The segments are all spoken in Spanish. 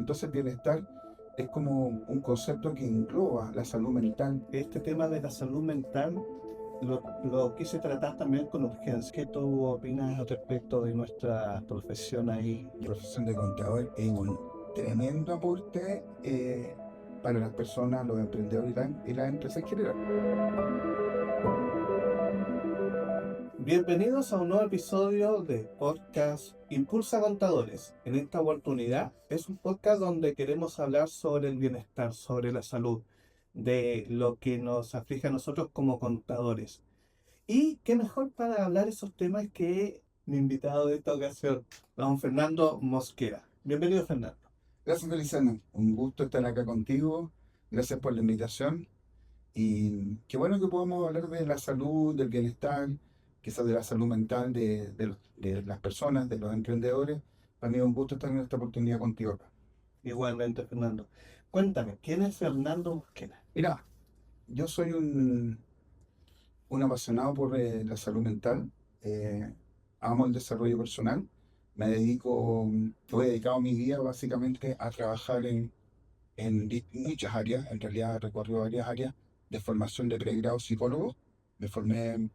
Entonces, bienestar es como un concepto que engloba la salud mental. Este tema de la salud mental lo quise tratar también con urgencia. ¿Qué tú opinas al respecto de nuestra profesión ahí? La profesión de contador es un tremendo aporte para las personas, los emprendedores y las empresas en general. Bienvenidos a un nuevo episodio de Podcast Impulsa Contadores. En esta oportunidad es un podcast donde queremos hablar sobre el bienestar, sobre la salud, de lo que nos aflige a nosotros como contadores. Y qué mejor para hablar esos temas que mi invitado de esta ocasión, don Fernando Mosquera. Bienvenido, Fernando. Gracias, Feliciano. Un gusto estar acá contigo. Gracias por la invitación. Y qué bueno que podamos hablar de la salud, del bienestar, quizás de la salud mental de las personas, de los emprendedores. Para mí es un gusto estar en esta oportunidad contigo acá. Igualmente, Fernando. Cuéntame, ¿quién es Fernando Mosquera? Mira, yo soy un apasionado por la salud mental. eh, Amo el desarrollo personal. He dedicado mi vida básicamente a trabajar en muchas áreas. En realidad he recorrido varias áreas de formación de pregrado psicólogo. Me formé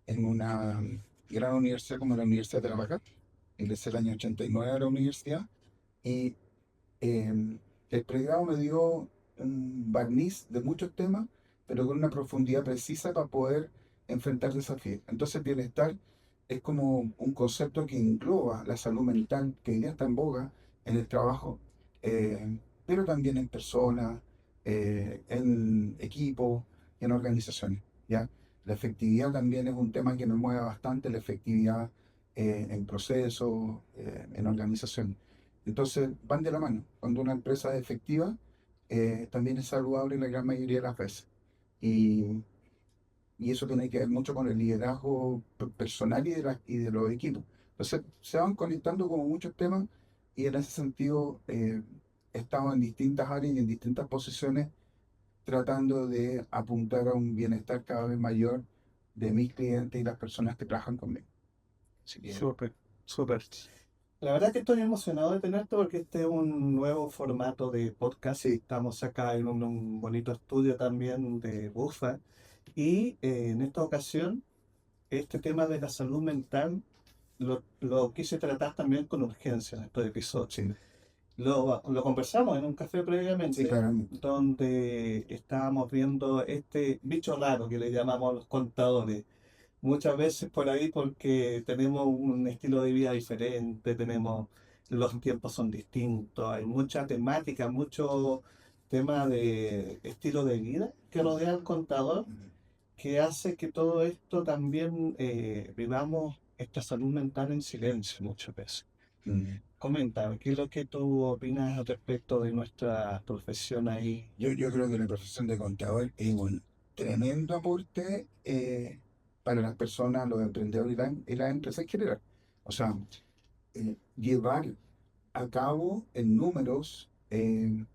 en una gran universidad como la Universidad de Tarapacá. Ingresé el año 89 a la universidad y el pregrado me dio un barniz de muchos temas, pero con una profundidad precisa para poder enfrentar desafíos. Entonces, bienestar es como un concepto que engloba la salud mental, que hoy día está en boga en el trabajo, pero también en personas, en equipos, en organizaciones, ¿ya? La efectividad también es un tema que me mueve bastante, la efectividad en procesos, en organización. Entonces van de la mano. Cuando una empresa es efectiva, también es saludable la gran mayoría de las veces. Y, y eso tiene que ver mucho con el liderazgo personal y de los equipos. Entonces se van conectando como muchos temas y en ese sentido he estado en distintas áreas y en distintas posiciones tratando de apuntar a un bienestar cada vez mayor de mis clientes y las personas que trabajan conmigo. Así que Súper, súper. La verdad que estoy emocionado de tenerte porque este es un nuevo formato de podcast. sí, Estamos acá en un bonito estudio también de Bufa. Y en esta ocasión, este tema de la salud mental lo quise tratar también con urgencia en estos episodios. sí, Lo conversamos en un café sí, previamente, claramente. donde estábamos viendo este bicho raro que le llamamos los contadores. Muchas veces por ahí porque tenemos un estilo de vida diferente, tenemos los tiempos son distintos, hay mucha temática, mucho tema de estilo de vida que rodea al contador, que hace que todo esto también vivamos esta salud mental en silencio muchas veces. Mm. Coméntame, ¿qué es lo que tú opinas al respecto de nuestra profesión ahí? Yo creo que la profesión de contador es un tremendo aporte para las personas, los emprendedores y las empresas en general. O sea, llevar a cabo en números, de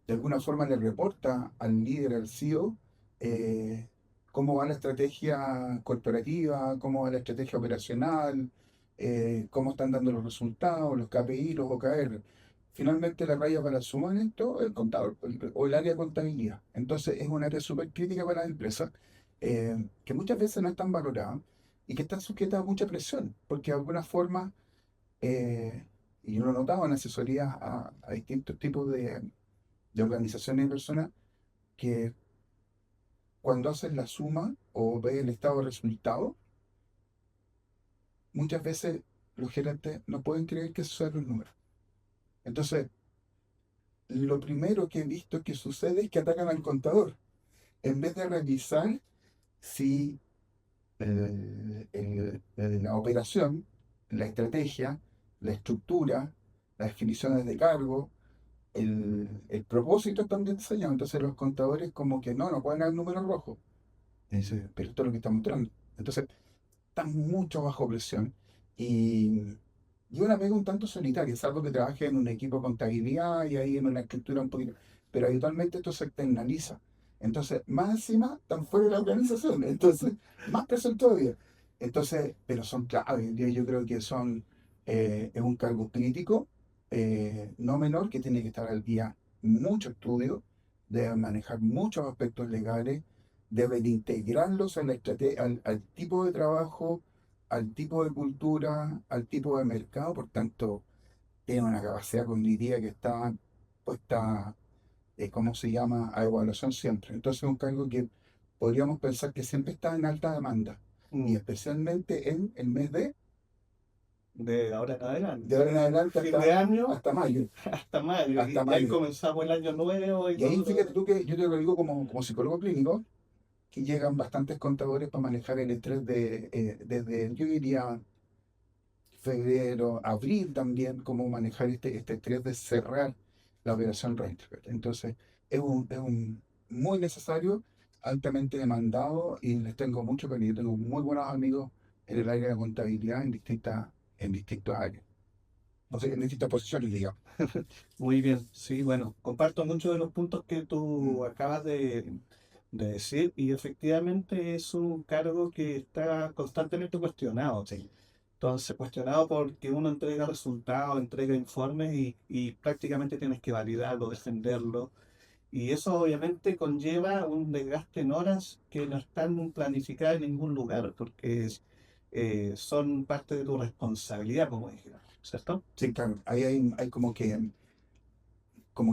alguna forma le reporta al líder, al CEO, eh, cómo va la estrategia corporativa, cómo va la estrategia operacional, cómo están dando los resultados, los KPI, los OKR. Finalmente la raya para sumar esto el contador o el área de contabilidad. Entonces es un área súper crítica para las empresas que muchas veces no están valoradas y que están sujetas a mucha presión, porque de alguna forma, eh, y yo lo he notado en asesorías a distintos tipos de organizaciones y personas, que cuando haces la suma o ves el estado de resultado, muchas veces los gerentes no pueden creer que esos son los números. Entonces, lo primero que he visto que sucede es que atacan al contador, en vez de revisar si la operación, la estrategia, la estructura, las definiciones de cargo, el propósito están bien diseñados. Entonces los contadores como que no pueden haber números rojos. Dice, pero esto es lo que está mostrando. Entonces, están mucho bajo presión y una pega un tanto solitaria, salvo que trabaje en un equipo de contabilidad y ahí en una estructura un poquito, pero habitualmente esto se externaliza. Entonces, más encima, están fuera de la organización, entonces, más presión todavía. Entonces, pero son claves, yo creo que es un cargo crítico no menor, que tiene que estar al día, mucho estudio, debe manejar muchos aspectos legales, deben integrarlos a al tipo de trabajo, al tipo de cultura, al tipo de mercado. Por tanto, tiene una capacidad cognitiva que está puesta, ¿cómo se llama?, a evaluación siempre. Entonces es un cargo que podríamos pensar que siempre está en alta demanda, y Mm, especialmente en el mes de ahora en de adelante. ahora en adelante Fin de año hasta mayo, hasta mayo. hasta Y ahí mayo. comenzamos el año nuevo y Y ahí fíjate todo. tú que yo te lo digo como psicólogo clínico, que llegan bastantes contadores para manejar el estrés desde, yo diría, febrero, abril también, cómo manejar este estrés de cerrar la operación Reintegral. Entonces, es un muy necesario, altamente demandado, y les tengo mucho cariño. Tengo muy buenos amigos en el área de contabilidad en distintas áreas, o sea, en distintas posiciones, digamos. Muy bien, sí, bueno, comparto muchos de los puntos que tú Mm. acabas de decir y efectivamente es un cargo que está constantemente cuestionado. Sí. Entonces, cuestionado porque uno entrega resultados, entrega informes y prácticamente tienes que validarlo, defenderlo. Y eso obviamente conlleva un desgaste en horas que no están planificadas en ningún lugar porque son parte de tu responsabilidad, como dijeron, ¿cierto? Sí, claro, ahí hay como que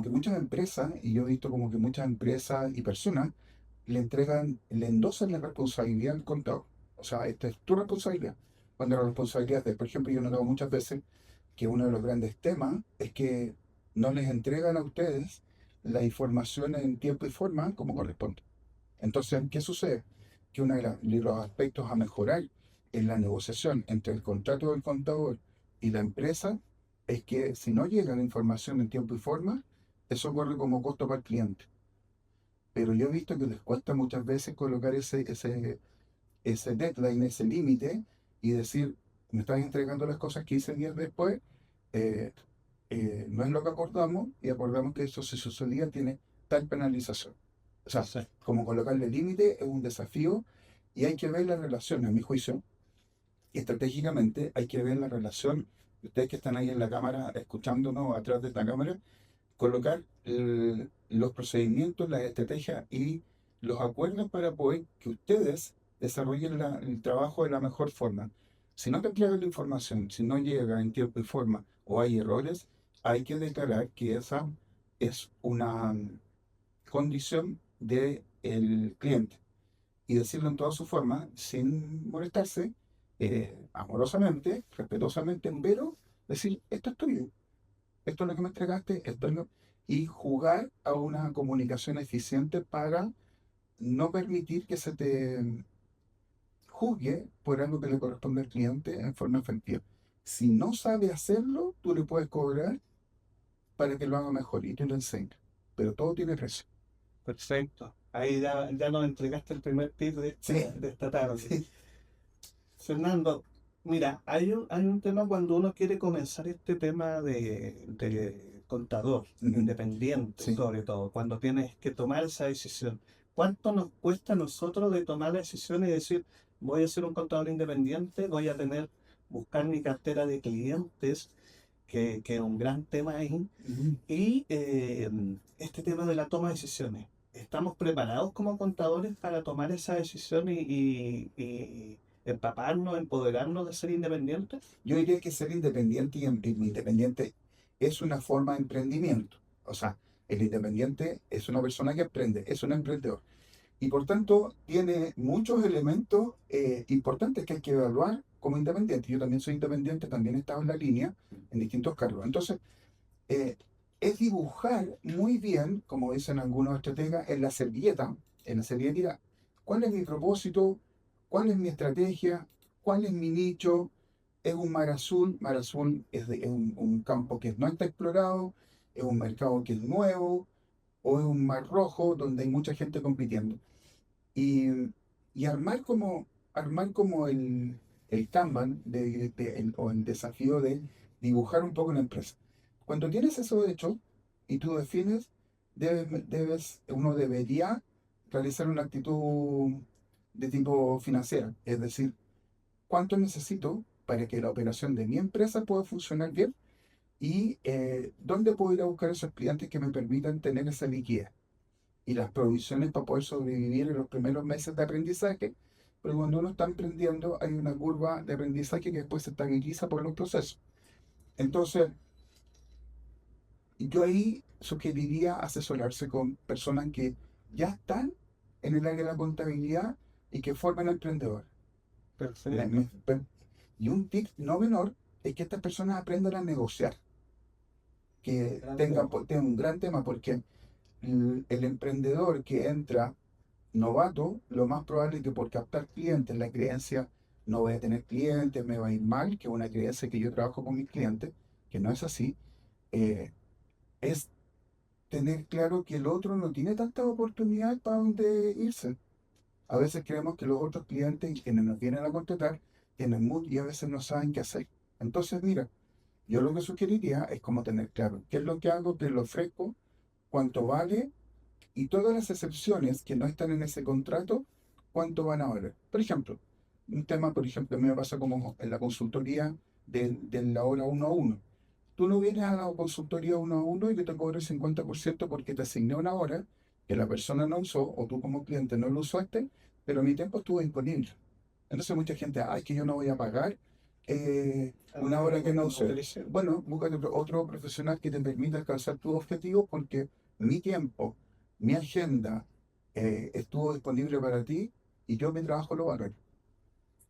muchas empresas, y yo he visto como que muchas empresas y personas le endosan la responsabilidad al contador. O sea, esta es tu responsabilidad. Cuando la responsabilidad por ejemplo, yo he notado muchas veces que uno de los grandes temas es que no les entregan a ustedes la información en tiempo y forma como corresponde. Entonces, ¿qué sucede? Que uno de los aspectos a mejorar en la negociación entre el contrato del contador y la empresa es que si no llega la información en tiempo y forma, eso corre como costo para el cliente. Pero yo he visto que les cuesta muchas veces colocar ese deadline, ese límite, y decir, me estás entregando las cosas 15 días después, eh, no es lo que acordamos, y acordamos que eso, si sucedía, tiene tal penalización. O sea, Sí. como colocarle límite es un desafío, y hay que ver la relación, a mi juicio, y estratégicamente hay que ver la relación. Ustedes que están ahí en la cámara, escuchándonos atrás de esta cámara, colocar los procedimientos, las estrategias y los acuerdos para poder que ustedes desarrollen el trabajo de la mejor forma. Si no te entregan la información, si no llega en tiempo y forma o hay errores, hay que declarar que esa es una condición del cliente, y decirlo en toda su forma, sin molestarse, amorosamente, respetuosamente, pero decir, esto es tuyo, esto es lo que me entregaste, esto es lo... Y jugar a una comunicación eficiente para no permitir que se te juzgue por algo que le corresponde al cliente en forma efectiva. Si no sabe hacerlo, tú le puedes cobrar para que lo haga mejor y tú le enseñas. Pero todo tiene precio. Perfecto. Ahí ya nos entregaste el primer tip Sí, de esta tarde. sí. Fernando, mira, hay un tema cuando uno quiere comenzar este tema de contador, Ujú. independiente Sí. sobre todo, cuando tienes que tomar esa decisión. ¿Cuánto nos cuesta a nosotros de tomar la decisión y decir, voy a ser un contador independiente, voy a buscar mi cartera de clientes, que es un gran tema ahí? Ujú. Y este tema de la toma de decisiones. ¿Estamos preparados como contadores para tomar esa decisión y empaparnos, empoderarnos de ser independientes? Yo diría que ser independiente y independiente es una forma de emprendimiento. O sea, el independiente es una persona que emprende, es un emprendedor. Y por tanto, tiene muchos elementos importantes que hay que evaluar como independiente. Yo también soy independiente, también he estado en la línea en distintos cargos. Entonces, eh, es dibujar muy bien, como dicen algunos estrategas, en la servilleta, cuál es mi propósito, cuál es mi estrategia, cuál es mi nicho. Es un mar azul es un campo que no está explorado, es un mercado que es nuevo, o es un mar rojo donde hay mucha gente compitiendo. Y, y armar como el Kanban o el desafío de dibujar un poco la empresa. Cuando tienes eso hecho y tú defines, uno debería realizar una actitud de tipo financiera, es decir, cuánto necesito para que la operación de mi empresa pueda funcionar bien, y dónde puedo ir a buscar esos clientes que me permitan tener esa liquidez y las provisiones para poder sobrevivir en los primeros meses de aprendizaje. Pero cuando uno está emprendiendo, hay una curva de aprendizaje que después se estabiliza por los procesos. Entonces, yo ahí sugeriría asesorarse con personas que ya están en el área de la contabilidad y que forman emprendedores. Me- Perfecto. me- pe- y un tip no menor es que estas personas aprendan a negociar, que Gran tengan, tema. tengan un gran tema, porque el emprendedor que entra novato, lo más probable es que por captar clientes, la creencia no voy a tener clientes, me va a ir mal, que es una creencia que yo trabajo con mis clientes, que no es así, eh, es tener claro que el otro no tiene tanta oportunidad para dónde irse. A veces creemos que los otros clientes, quienes nos vienen a contratar, tienen mucho y a veces no saben qué hacer. Entonces, mira, yo lo que sugeriría es como tener claro qué es lo que hago, qué lo ofrezco, cuánto vale y todas las excepciones que no están en ese contrato, cuánto van a valer. Por ejemplo, un tema, por ejemplo, a mí me pasa como en la consultoría de la hora 1 a 1. Tú no vienes a la consultoría 1 a 1 y yo te cobro el 50% porque te asigné una hora que la persona no usó o tú como cliente no lo usaste, pero mi tiempo estuvo disponible. Entonces mucha gente, ay, que yo no voy a pagar Algo una que hora que no no usé. utilicé. Bueno, búscate otro profesional que te permita alcanzar tus objetivos porque mi tiempo, mi agenda estuvo disponible para ti y yo mi trabajo lo valoro.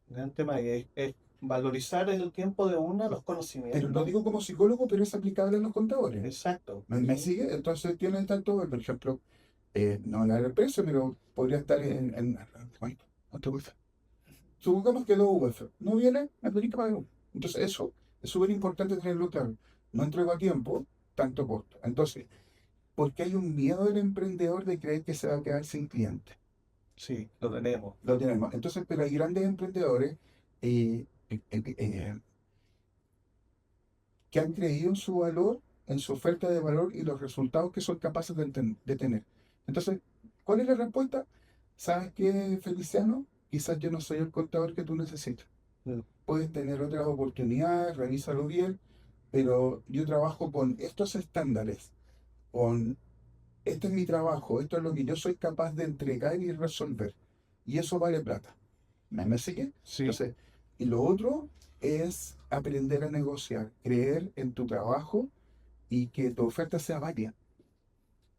Gran tema. Y es valorizar el tiempo de uno, los Pero lo conocimientos. digo como psicólogo, pero es aplicable a los contadores. Exacto. ¿Me Sí. sigue? Entonces tienen tanto, por ejemplo, no hablar el precio, pero podría estar ay, otra cosa. Supongamos que dos UF no viene, me tenéis que pagar uno. Entonces eso es súper importante tenerlo claro. No entrego a tiempo, tanto costo. Entonces, porque hay un miedo del emprendedor de creer que se va a quedar sin cliente. Sí, lo tenemos. Lo tenemos. Entonces, pero hay grandes emprendedores que han creído en su valor, en su oferta de valor y los resultados que son capaces de tener. Entonces, ¿cuál es la respuesta? ¿Sabes qué, Feliciano? Quizás yo no soy el contador que tú necesitas. Mm. Puedes tener otras oportunidades, revísalo bien, pero yo trabajo con estos estándares, con este es mi trabajo, esto es lo que yo soy capaz de entregar y resolver. Y eso vale plata. ¿Me sigue? Sí, Entonces, y lo otro es aprender a negociar, creer en tu trabajo y que tu oferta sea válida.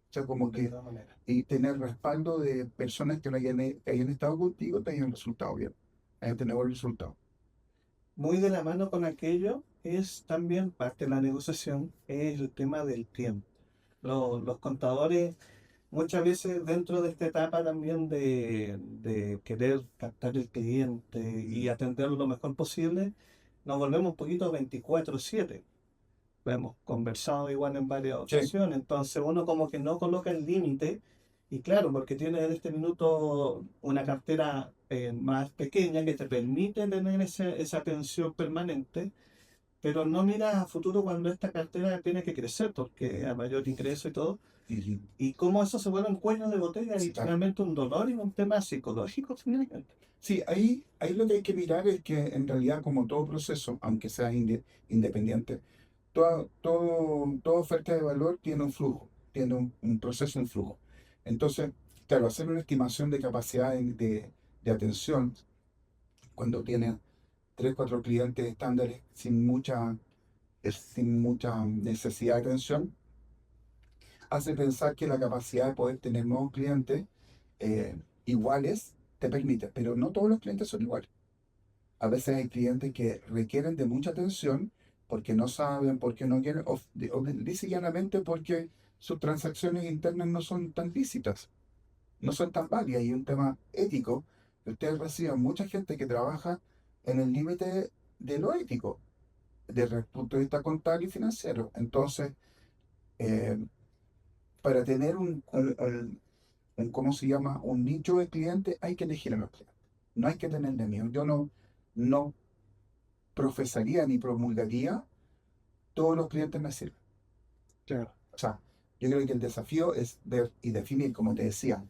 O sea, como de que, todas maneras. y tener respaldo de personas que, que hayan estado contigo, te hayan resultado bien, hayan tenido buen resultado. Muy de la mano con aquello es también parte de la negociación, es el tema del tiempo. Los contadores muchas veces dentro de esta etapa también de querer captar el cliente y atenderlo lo mejor posible, nos volvemos un poquito 24/7. Lo hemos conversado igual en varias Sí, ocasiones, entonces uno como que no coloca el límite y claro, porque tiene en este minuto una cartera más pequeña que te permite tener esa atención permanente, pero no miras a futuro cuando esta cartera tiene que crecer porque a mayor ingreso y todo, y, y cómo eso se vuelve un cuello de botella y sí, claro. finalmente un dolor y un tema psicológico finalmente. Sí, ahí lo que hay que mirar es que en realidad como todo proceso, aunque sea independiente, toda oferta de valor tiene un flujo, tiene un proceso, un flujo. Entonces, claro, hacer una estimación de capacidad de atención cuando tienes tres, cuatro clientes estándares sin mucha necesidad de atención, hace pensar que la capacidad de poder tener nuevos clientes eh, iguales te permite, pero no todos los clientes son iguales. A veces hay clientes que requieren de mucha atención porque no saben, porque no quieren, o dice llanamente porque sus transacciones internas no son tan lícitas, no son tan válidas. Y un tema ético, que ustedes reciben mucha gente que trabaja en el límite de lo ético, desde el punto de vista contable y financiero. Entonces, eh, para tener ¿cómo se llama? Un nicho de clientes, hay que elegir a los clientes. No hay que tenerle miedo. Yo no profesaría ni promulgaría todos los clientes me sirven. Claro. O sea, yo creo que el desafío es ver y definir, como te decía,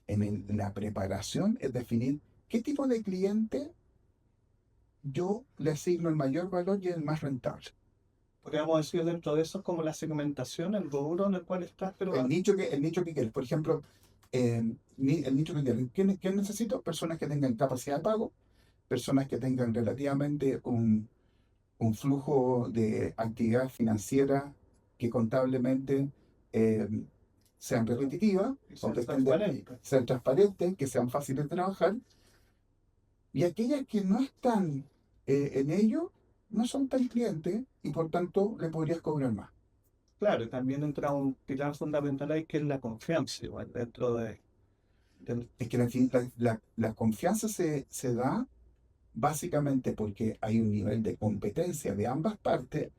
en la preparación, es definir qué tipo de cliente yo le asigno el mayor valor y el más rentable. Podríamos decir dentro de eso como la segmentación, el rubro en el cual estás, pero El nicho que quieres. Por ejemplo, el nicho que quieres. ¿Quién necesito? Personas que tengan capacidad de pago, personas que tengan relativamente un flujo de actividad financiera que contablemente eh, sean repetitivas y o ser que transparente. sean transparentes, que sean fáciles de trabajar, y aquellas que no están en ello no son tan clientes y por tanto le podrías cobrar más. Claro, y también entra un pilar fundamental ahí que es la confianza, igual, dentro del... Es que la confianza se da básicamente porque hay un nivel de competencia de ambas partes.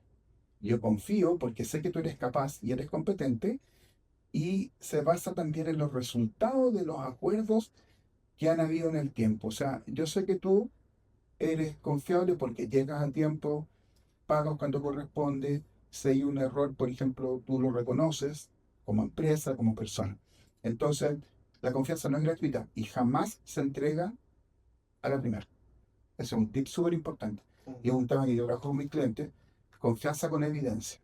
Yo confío porque sé que tú eres capaz y eres competente, y se basa también en los resultados de los acuerdos que han habido en el tiempo. O sea, yo sé que tú eres confiable porque llegas a tiempo, pagas cuando corresponde. Si hay un error, por ejemplo, tú lo reconoces como empresa, como persona. Entonces, la confianza no es gratuita y jamás se entrega a la primera. Ese es un tip súper importante. Y es un tema que yo trabajo con mis clientes. Confianza con evidencia.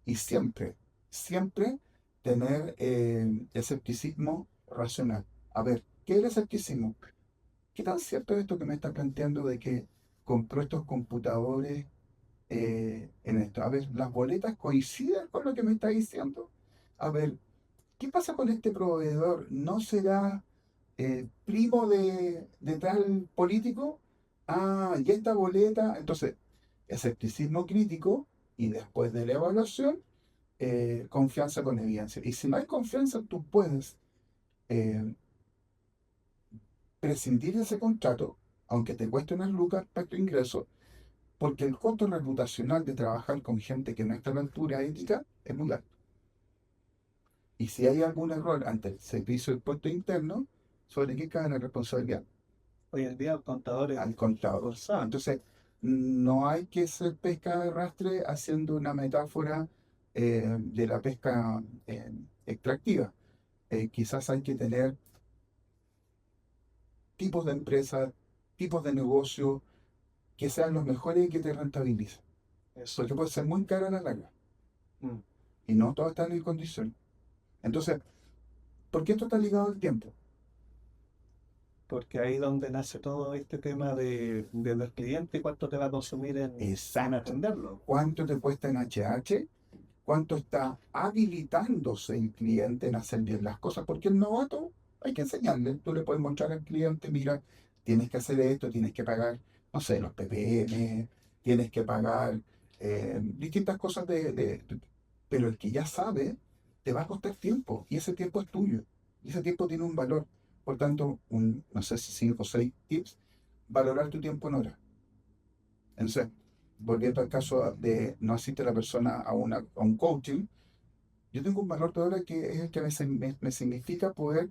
Y siempre, siempre tener escepticismo racional. A ver, ¿qué es el escepticismo? ¿Qué tan cierto es esto que me está planteando de que compró estos computadores en esto? A ver, ¿las boletas coinciden con lo que me está diciendo? A ver, ¿qué pasa con este proveedor? ¿No será primo de tal político? Ah, y esta boleta. Entonces, escepticismo crítico, y después de la evaluación, confianza con evidencia. Y si no hay confianza, tú puedes eh, prescindir de ese contrato, aunque te cueste unas lucas para tu ingreso, porque el costo reputacional de trabajar con gente que no está a la altura ética es muy alto. Y si hay algún error ante el servicio del puesto interno, ¿sobre qué cae la responsabilidad? Hoy en día el contador es Al contador. forzado. Entonces, no hay que ser pesca de arrastre haciendo una metáfora de la pesca extractiva. Quizás hay que tener tipos de empresas, tipos de negocio que sean los mejores y que te rentabilicen. Eso. Porque puede ser muy caro a la larga Mm. y no todos están en condición. Entonces, ¿por qué esto está ligado al tiempo? Porque ahí es donde nace todo este tema de los clientes, cuánto te va a consumir en Exacto. atenderlo. ¿Cuánto te cuesta en HH? ¿Cuánto está habilitándose el cliente en hacer bien las cosas? Porque el novato hay que enseñarle. Tú le puedes mostrar al cliente, mira, tienes que hacer esto, tienes que pagar, no sé, los PPM, tienes que pagar distintas cosas pero el que ya sabe, te va a costar tiempo y ese tiempo es tuyo. Y ese tiempo tiene un valor. Por tanto, no sé si 5 o 6 tips, valorar tu tiempo en hora. Entonces, volviendo al caso de no asiste la persona a un coaching, yo tengo un valor de hora que es el que me significa poder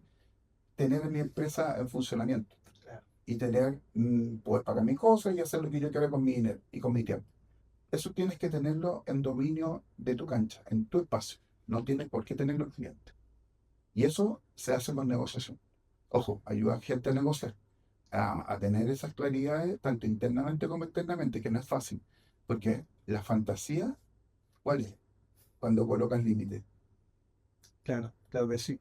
tener mi empresa en funcionamiento Claro. y tener, poder pagar mis cosas y hacer lo que yo quiera con mi dinero y con mi tiempo. Eso tienes que tenerlo en dominio de tu cancha, en tu espacio. No tienes por qué tenerlo en cliente. Y eso se hace con negociación. Ojo, ayuda a gente a negociar, a tener esas claridades, tanto internamente como externamente, que no es fácil. Porque la fantasía, ¿cuál es? Cuando colocas límites. Claro, claro que sí.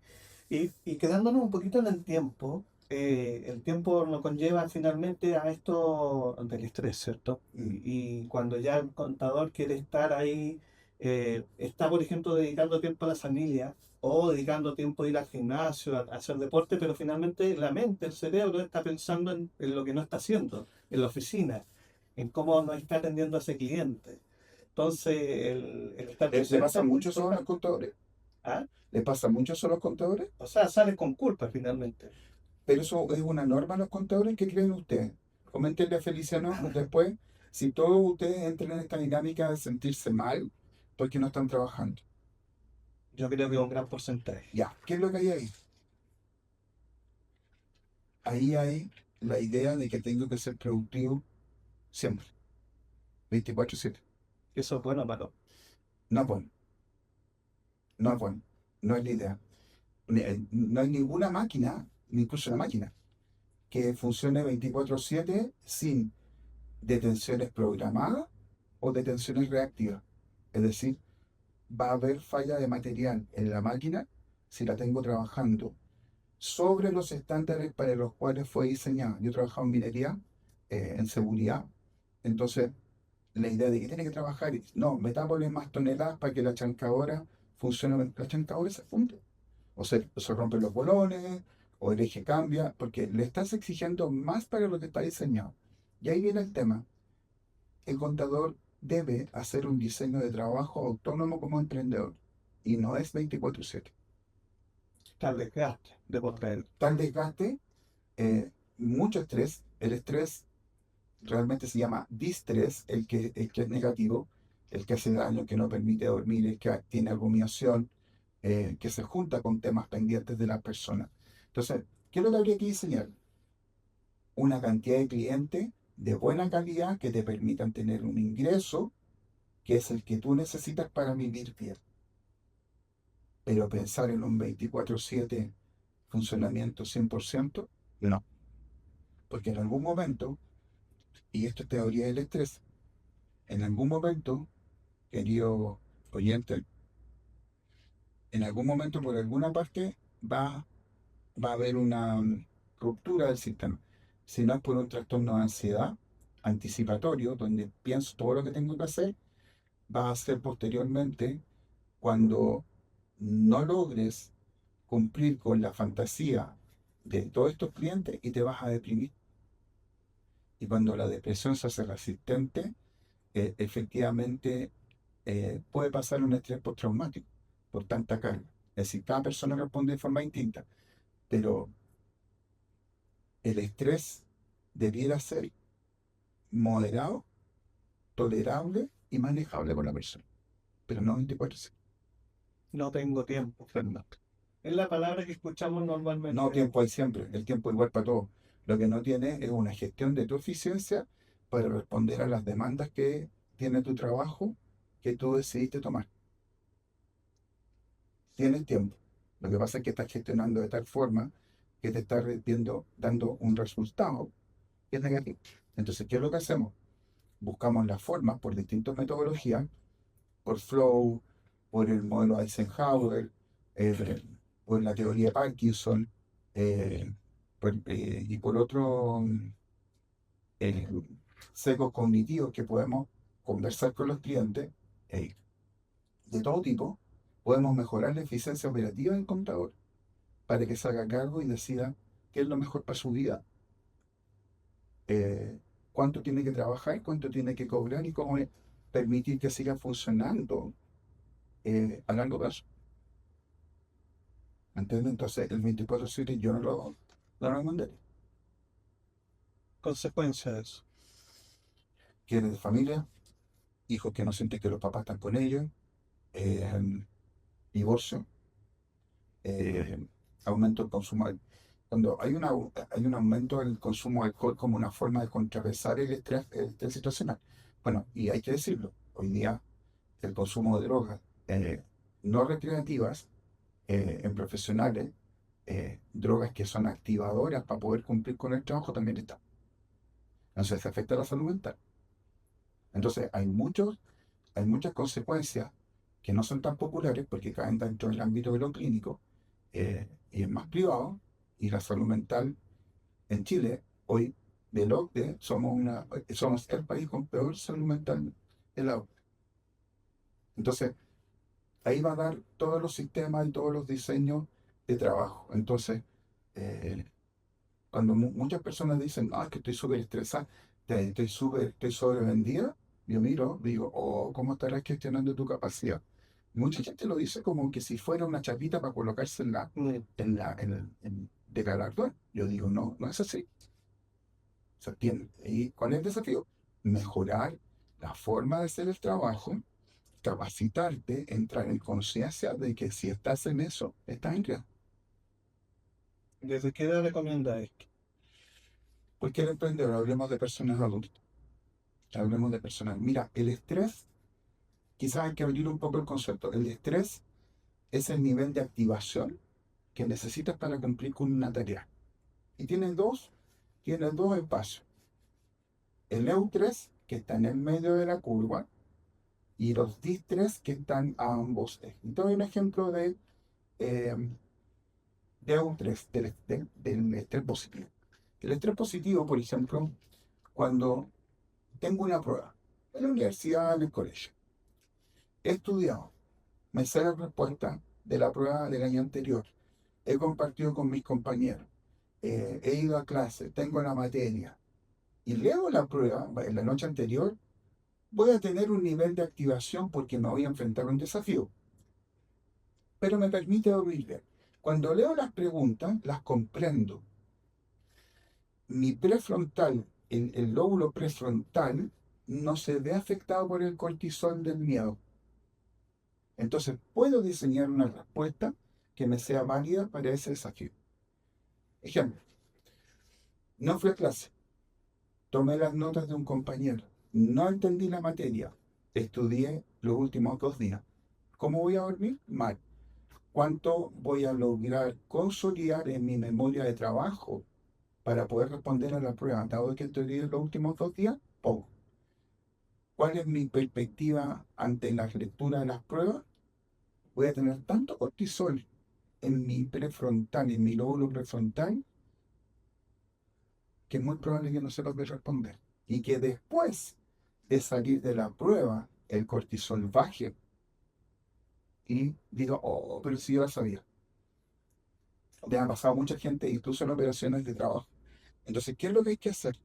Y quedándonos un poquito en el tiempo nos conlleva finalmente a esto del estrés, ¿cierto? Mm. Y cuando ya el contador quiere estar ahí, está, por ejemplo, dedicando tiempo a la familia o dedicando tiempo a ir al gimnasio, a hacer deporte, pero finalmente la mente, el cerebro está pensando en lo que no está haciendo, en la oficina, en cómo no está atendiendo a ese cliente. Entonces, el estar Le presente pasa es muy mucho eso a los importante. contadores. ¿Ah? Le pasa mucho eso a los contadores. O sea, sales con culpa finalmente. Pero eso es una norma a los contadores. ¿Qué creen ustedes? Coméntenle a Feliciano después si todos ustedes entran en esta dinámica de sentirse mal porque no están trabajando. Yo creo que un gran porcentaje. Ya, ¿qué es lo que hay ahí? Ahí hay la idea de que tengo que ser productivo siempre, 24/7. Eso es bueno o malo. No es bueno, no es bueno, no es la idea. No hay ninguna máquina, ni incluso una máquina, que funcione 24/7 sin detenciones programadas o detenciones reactivas. Es decir, va a haber falla de material en la máquina si la tengo trabajando sobre los estándares para los cuales fue diseñada. Yo he trabajado en minería, en seguridad, entonces la idea de que tiene que trabajar, no, metámosle más toneladas para que la chancadora funcione, la chancadora se funde, o se rompen los bolones, o el eje cambia, porque le estás exigiendo más para lo que está diseñado. Y ahí viene el tema. El contador debe hacer un diseño de trabajo autónomo como emprendedor, y no es 24/7. Tal desgaste de por medio. Tal desgaste, mucho estrés. El estrés realmente se llama distrés, el que es negativo, el que hace daño, que no permite dormir, el que tiene rumiación, que se junta con temas pendientes de la persona. Entonces, ¿qué es lo que habría que diseñar? Una cantidad de clientes de buena calidad que te permitan tener un ingreso que es el que tú necesitas para vivir bien. Pero pensar en un 24/7 funcionamiento 100%, no. Porque en algún momento, y esto es teoría del estrés, en algún momento, querido oyente, en algún momento por alguna parte va a haber una ruptura del sistema. Si no es por un trastorno de ansiedad anticipatorio, donde pienso todo lo que tengo que hacer, va a ser posteriormente cuando no logres cumplir con la fantasía de todos estos clientes y te vas a deprimir. Y cuando la depresión se hace resistente, efectivamente puede pasar un estrés postraumático por tanta carga. Es decir, cada persona responde de forma distinta, pero el estrés debiera ser moderado, tolerable y manejable por la persona, pero no 24/7. No tengo tiempo, Fernando. Es la palabra que escuchamos No, normalmente. tiempo hay siempre, el tiempo igual para todo. Lo que no tiene es una gestión de tu eficiencia para responder a las demandas que tiene tu trabajo que tú decidiste tomar. Tienes tiempo. Lo que pasa es que estás gestionando de tal forma que te está dando un resultado que es negativo. Entonces, ¿qué es lo que hacemos? Buscamos las formas por distintas metodologías, por Flow, por el modelo Eisenhower, eh, por la teoría de Parkinson, eh, y por otros eh, secos cognitivos que podemos conversar con los clientes, eh, de todo tipo, podemos mejorar la eficiencia operativa del contador para que se haga cargo y decida qué es lo mejor para su vida, eh, cuánto tiene que trabajar, cuánto tiene que cobrar y cómo permitir que siga funcionando a largo plazo. ¿Entiendes? Entonces, el 24/7 yo no lo recomendaría. Consecuencia de eso. Quieres de familia, hijos que no sienten que los papás están con ellos, eh, divorcio, eh, aumento del consumo. Cuando hay un aumento del consumo de alcohol como una forma de contrarrestar el estrés situacional. Bueno, y hay que decirlo, hoy día el consumo de drogas no recreativas en profesionales, drogas que son activadoras para poder cumplir con el trabajo también está. Entonces se afecta la salud mental. Entonces hay muchas consecuencias que no son tan populares porque caen dentro del ámbito de lo clínico, y es más privado, y la salud mental en Chile, hoy, del OCDE, somos el país con peor salud mental de la OCDE. Entonces, ahí va a dar todos los sistemas y todos los diseños de trabajo. Entonces, eh, cuando muchas personas dicen, es que estoy súper estresada, estoy sobrevendida, yo miro, digo, ¿cómo estarás gestionando tu capacidad? Mucha gente lo dice como que si fuera una chapita para colocarse de galardón. Yo digo, no, no es así. ¿Se entiende? ¿Y cuál es el desafío? Mejorar la forma de hacer el trabajo, capacitarte, entrar en conciencia de que si estás en eso, estás en riesgo. ¿Desde qué edad recomienda esto? Porque el emprendedor, hablemos de personas adultas, hablemos de personas. Mira, el estrés, quizás hay que abrir un poco el concepto. El estrés es el nivel de activación que necesitas para cumplir con una tarea. Y tiene dos espacios. El EU3, que está en el medio de la curva, y los distrés que están a ambos ejes. Y te doy un ejemplo eh, de un estrés, del estrés positivo. El estrés positivo, por ejemplo, cuando tengo una prueba en la universidad, en el colegio, he estudiado, me sé la respuesta de la prueba del año anterior, he compartido con mis compañeros, he ido a clase, tengo la materia y leo la prueba en la noche anterior, voy a tener un nivel de activación porque me voy a enfrentar a un desafío, pero me permite dormir bien. Cuando leo las preguntas, las comprendo. Mi prefrontal, el lóbulo prefrontal, no se ve afectado por el cortisol del miedo. Entonces puedo diseñar una respuesta que me sea válida para ese desafío. Ejemplo, no fui a clase, tomé las notas de un compañero, no entendí la materia, estudié los últimos 2 días. ¿Cómo voy a dormir? Mal. ¿Cuánto voy a lograr consolidar en mi memoria de trabajo para poder responder a la prueba, dado que estudié los últimos 2 días? Poco. ¿Cuál es mi perspectiva ante la lectura de las pruebas? Voy a tener tanto cortisol en mi prefrontal, en mi lóbulo prefrontal, que es muy probable que no se logre responder. Y que después de salir de la prueba, el cortisol baje y digo, oh, pero si yo la sabía. Le ha pasado a mucha gente, incluso en operaciones de trabajo. Entonces, ¿qué es lo que hay que hacer?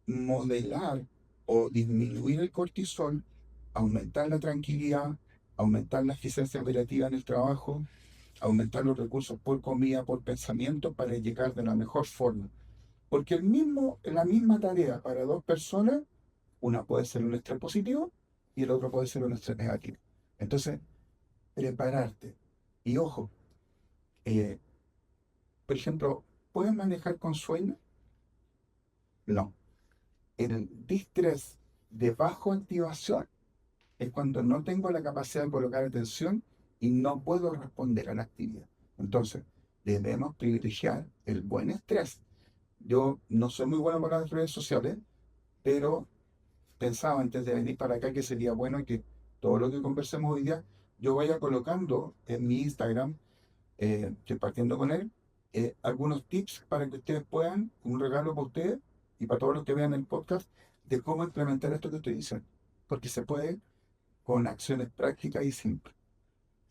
Modelar o disminuir el cortisol, aumentar la tranquilidad, aumentar la eficiencia operativa en el trabajo, aumentar los recursos por comida, por pensamiento, para llegar de la mejor forma. Porque la misma tarea para 2 personas, una puede ser un estrés positivo y el otro puede ser un estrés negativo. Entonces, prepararte. Y ojo, eh, por ejemplo, ¿puedes manejar con sueño? No. El distrés de bajo activación es cuando no tengo la capacidad de colocar atención y no puedo responder a la actividad. Entonces, debemos privilegiar el buen estrés. Yo no soy muy bueno para las redes sociales, pero pensaba antes de venir para acá que sería bueno que todo lo que conversemos hoy día yo vaya colocando en mi Instagram, que partiendo con él, algunos tips para que ustedes puedan, un regalo para ustedes y para todos los que vean el podcast, de cómo implementar esto que estoy diciendo. Porque se puede con acciones prácticas y simples.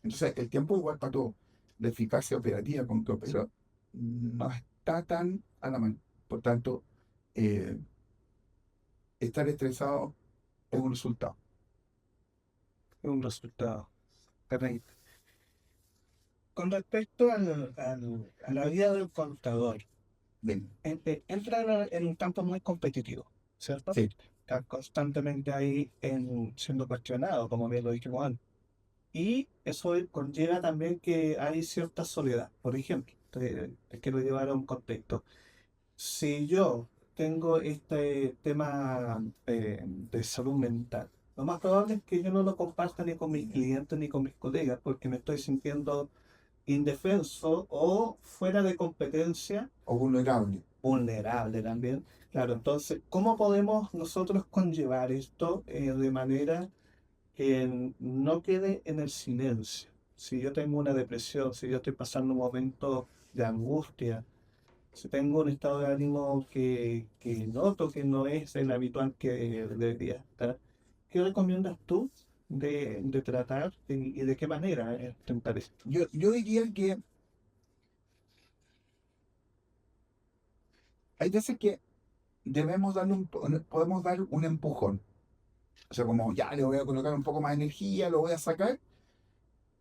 Entonces, el tiempo igual para todo. La eficacia operativa con que opera no está tan a la mano. Por tanto, eh, estar estresado es un resultado. Es un resultado. Correcto. Con respecto a la vida del contador, Bien. entra en un campo muy competitivo, ¿cierto? Sí. Está constantemente ahí siendo cuestionado, como bien lo dijimos antes. Y eso conlleva también que hay cierta soledad. Por ejemplo, te quiero llevar a un contexto. Si yo tengo este tema de salud mental, lo más probable es que yo no lo comparta ni con mis clientes ni con mis colegas porque me estoy sintiendo indefenso o fuera de competencia, O vulnerable. vulnerable también. Claro, entonces, ¿cómo podemos nosotros conllevar esto de manera que no quede en el silencio? Si yo tengo una depresión, si yo estoy pasando un momento de angustia, si tengo un estado de ánimo que noto que no es el habitual que debería estar, ¿qué recomiendas tú de tratar y de qué manera enfrentar esto? Yo diría que hay veces que podemos dar un empujón. O sea, como ya le voy a colocar un poco más de energía, lo voy a sacar.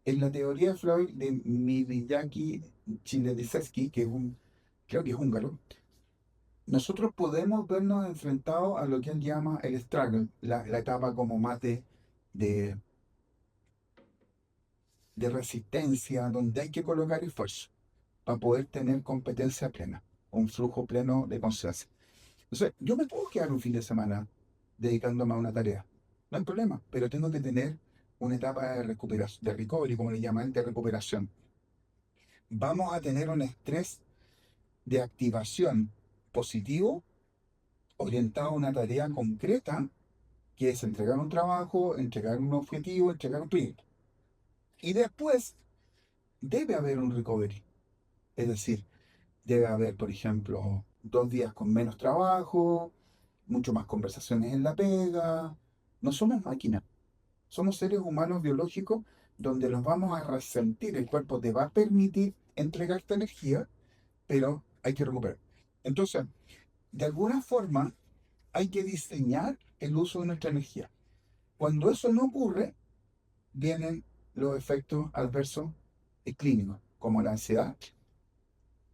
En la teoría de Freud de Miyaki Csikszentmihalyi, creo que es húngaro, nosotros podemos vernos enfrentados a lo que él llama el struggle, la etapa como más de, de resistencia, donde hay que colocar esfuerzo para poder tener competencia plena, un flujo pleno de conciencia. Entonces, yo me puedo quedar un fin de semana dedicándome a una tarea, no hay problema, pero tengo que tener una etapa de recuperación, de recovery, como le llaman, de recuperación. Vamos a tener un estrés de activación positivo orientado a una tarea concreta que es entregar un trabajo, entregar un objetivo, entregar un proyecto. Y después debe haber un recovery. Es decir, debe haber, por ejemplo, 2 días con menos trabajo, mucho más conversaciones en la pega. No somos máquinas, somos seres humanos biológicos donde los vamos a resentir. El cuerpo te va a permitir entregarte energía, pero hay que recuperar. Entonces, de alguna forma, hay que diseñar el uso de nuestra energía. Cuando eso no ocurre, vienen los efectos adversos clínicos, como la ansiedad.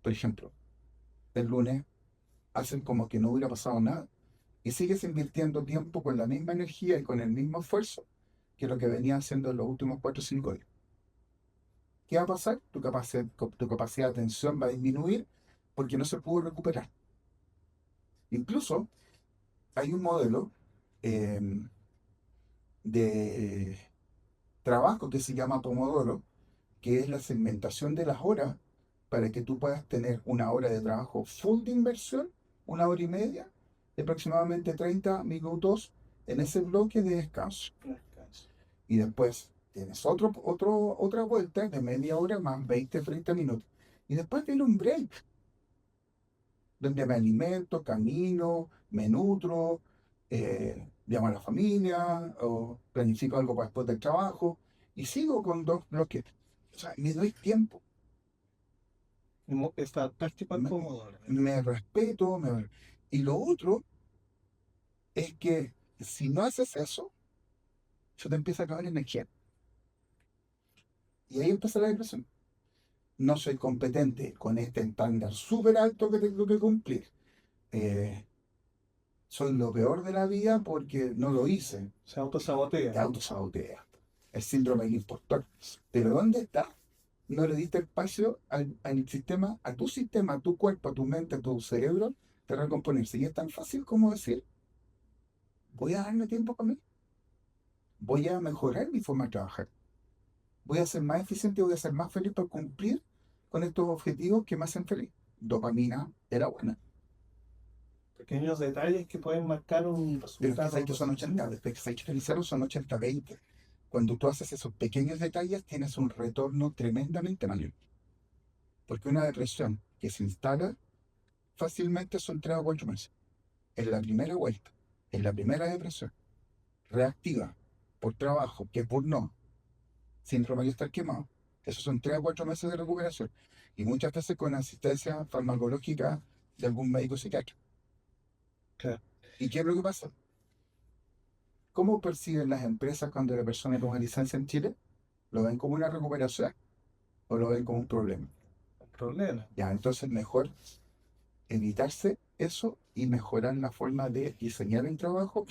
Por ejemplo, el lunes hacen como que no hubiera pasado nada y sigues invirtiendo tiempo con la misma energía y con el mismo esfuerzo que lo que venía haciendo en los últimos 4 o 5 días. ¿Qué va a pasar? Tu capacidad de atención va a disminuir porque no se pudo recuperar. Incluso hay un modelo eh, de trabajo que se llama Pomodoro, que es la segmentación de las horas para que tú puedas tener una hora de trabajo full de inversión, 1 hora y media, de aproximadamente 30 minutos en ese bloque de descanso. Y después tienes otra vuelta de media hora más 20 30 minutos. Y después viene un break, donde me alimento, camino, me nutro, llamo a la familia o planifico algo para después del trabajo y sigo con 2 bloques. O sea, me doy tiempo, Es fantástico el me, Pomodoro. me respeto. Y lo otro es que si no haces eso, se te empieza a acabar la energía. Y ahí empieza la depresión. No soy competente con este estándar súper alto que tengo que cumplir. Eh, Soy lo peor de la vida porque no lo hice. Se autosabotea. Te autosabotea. El síndrome del impostor. Pero ¿dónde está? No le diste espacio al sistema, a tu cuerpo, a tu mente, a tu cerebro, de recomponerse. Y es tan fácil como decir, voy a darme tiempo para mí. Voy a mejorar mi forma de trabajar. Voy a ser más eficiente, voy a ser más feliz para cumplir con estos objetivos que me hacen feliz. Dopamina era buena. Pequeños detalles que pueden marcar un Pero es que sabes resultado. que son 80, después que sabes que realizaron son 80-20. Cuando tú haces esos pequeños detalles, tienes un retorno tremendamente mayor. Porque una depresión que se instala fácilmente son 3 o 4 meses. En la primera vuelta, en la primera depresión, reactiva, por trabajo, que por no, síndrome de estar quemado. Esos son 3 o 4 meses de recuperación. Y muchas veces con asistencia farmacológica de algún médico psiquiatra. Claro. ¿Y qué es lo que pasa? ¿Cómo perciben las empresas cuando la persona toma licencia en Chile? ¿Lo ven como una recuperación o lo ven como un problema? Un problema. Ya, entonces mejor evitarse eso y mejorar la forma de diseñar el trabajo,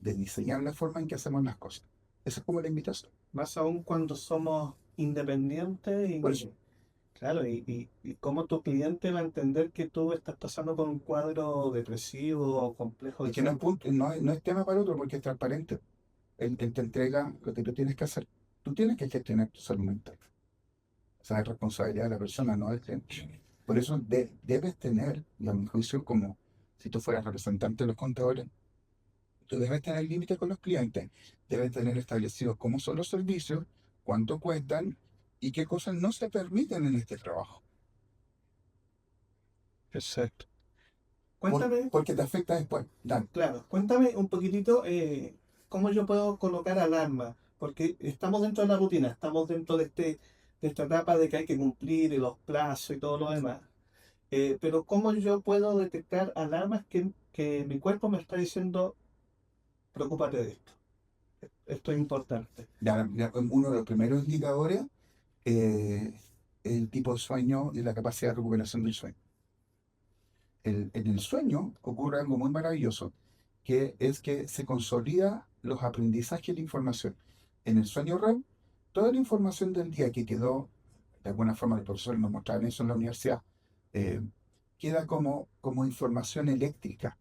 de diseñar la forma en que hacemos las cosas. Esa es como la invitación. Más aún cuando somos independientes Por eso, y, claro, y cómo tu cliente va a entender que tú estás pasando por un cuadro depresivo o complejo de es que no es, estrés. punto, no es tema para otro porque es transparente. Él te entrega lo que tú tienes que hacer. Tú tienes que gestionar tu salud mental. Esa es responsabilidad de la persona, no del cliente. Por eso debes tener, y a mi juicio, como si tú fueras representante de los contadores, tú debes tener límites con los clientes, debes tener establecidos cómo son los servicios, cuánto cuestan y qué cosas no se permiten en este trabajo, Exacto. Cuéntame, porque te afecta después. Dan, claro, cuéntame un poquitito cómo yo puedo colocar alarma, porque estamos dentro de la rutina, estamos dentro de esta etapa de que hay que cumplir y los plazos y todo lo demás. Pero cómo yo puedo detectar alarmas que mi cuerpo me está diciendo, preocúpate de esto, esto es importante. uno de los primeros indicadores es el tipo de sueño y la capacidad de recuperación del sueño. En el sueño ocurre algo muy maravilloso, que es que se consolida los aprendizajes y la información. En el sueño REM, toda la información del día que quedó, de alguna forma el profesor nos mostraba eso en la universidad, eh, queda como información eléctrica,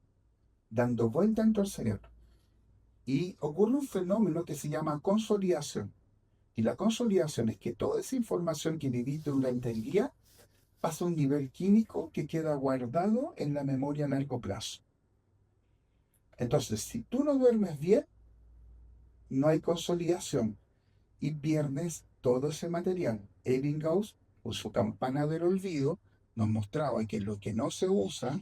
dando vuelta dentro del cerebro. Y ocurre un fenómeno que se llama consolidación. Y la consolidación es que toda esa información que viviste durante el día pasa a un nivel químico que queda guardado en la memoria a largo plazo. Entonces, si tú no duermes bien, no hay consolidación y pierdes todo ese material. Ebbinghaus, con su campana del olvido, nos mostraba que lo que no se usa,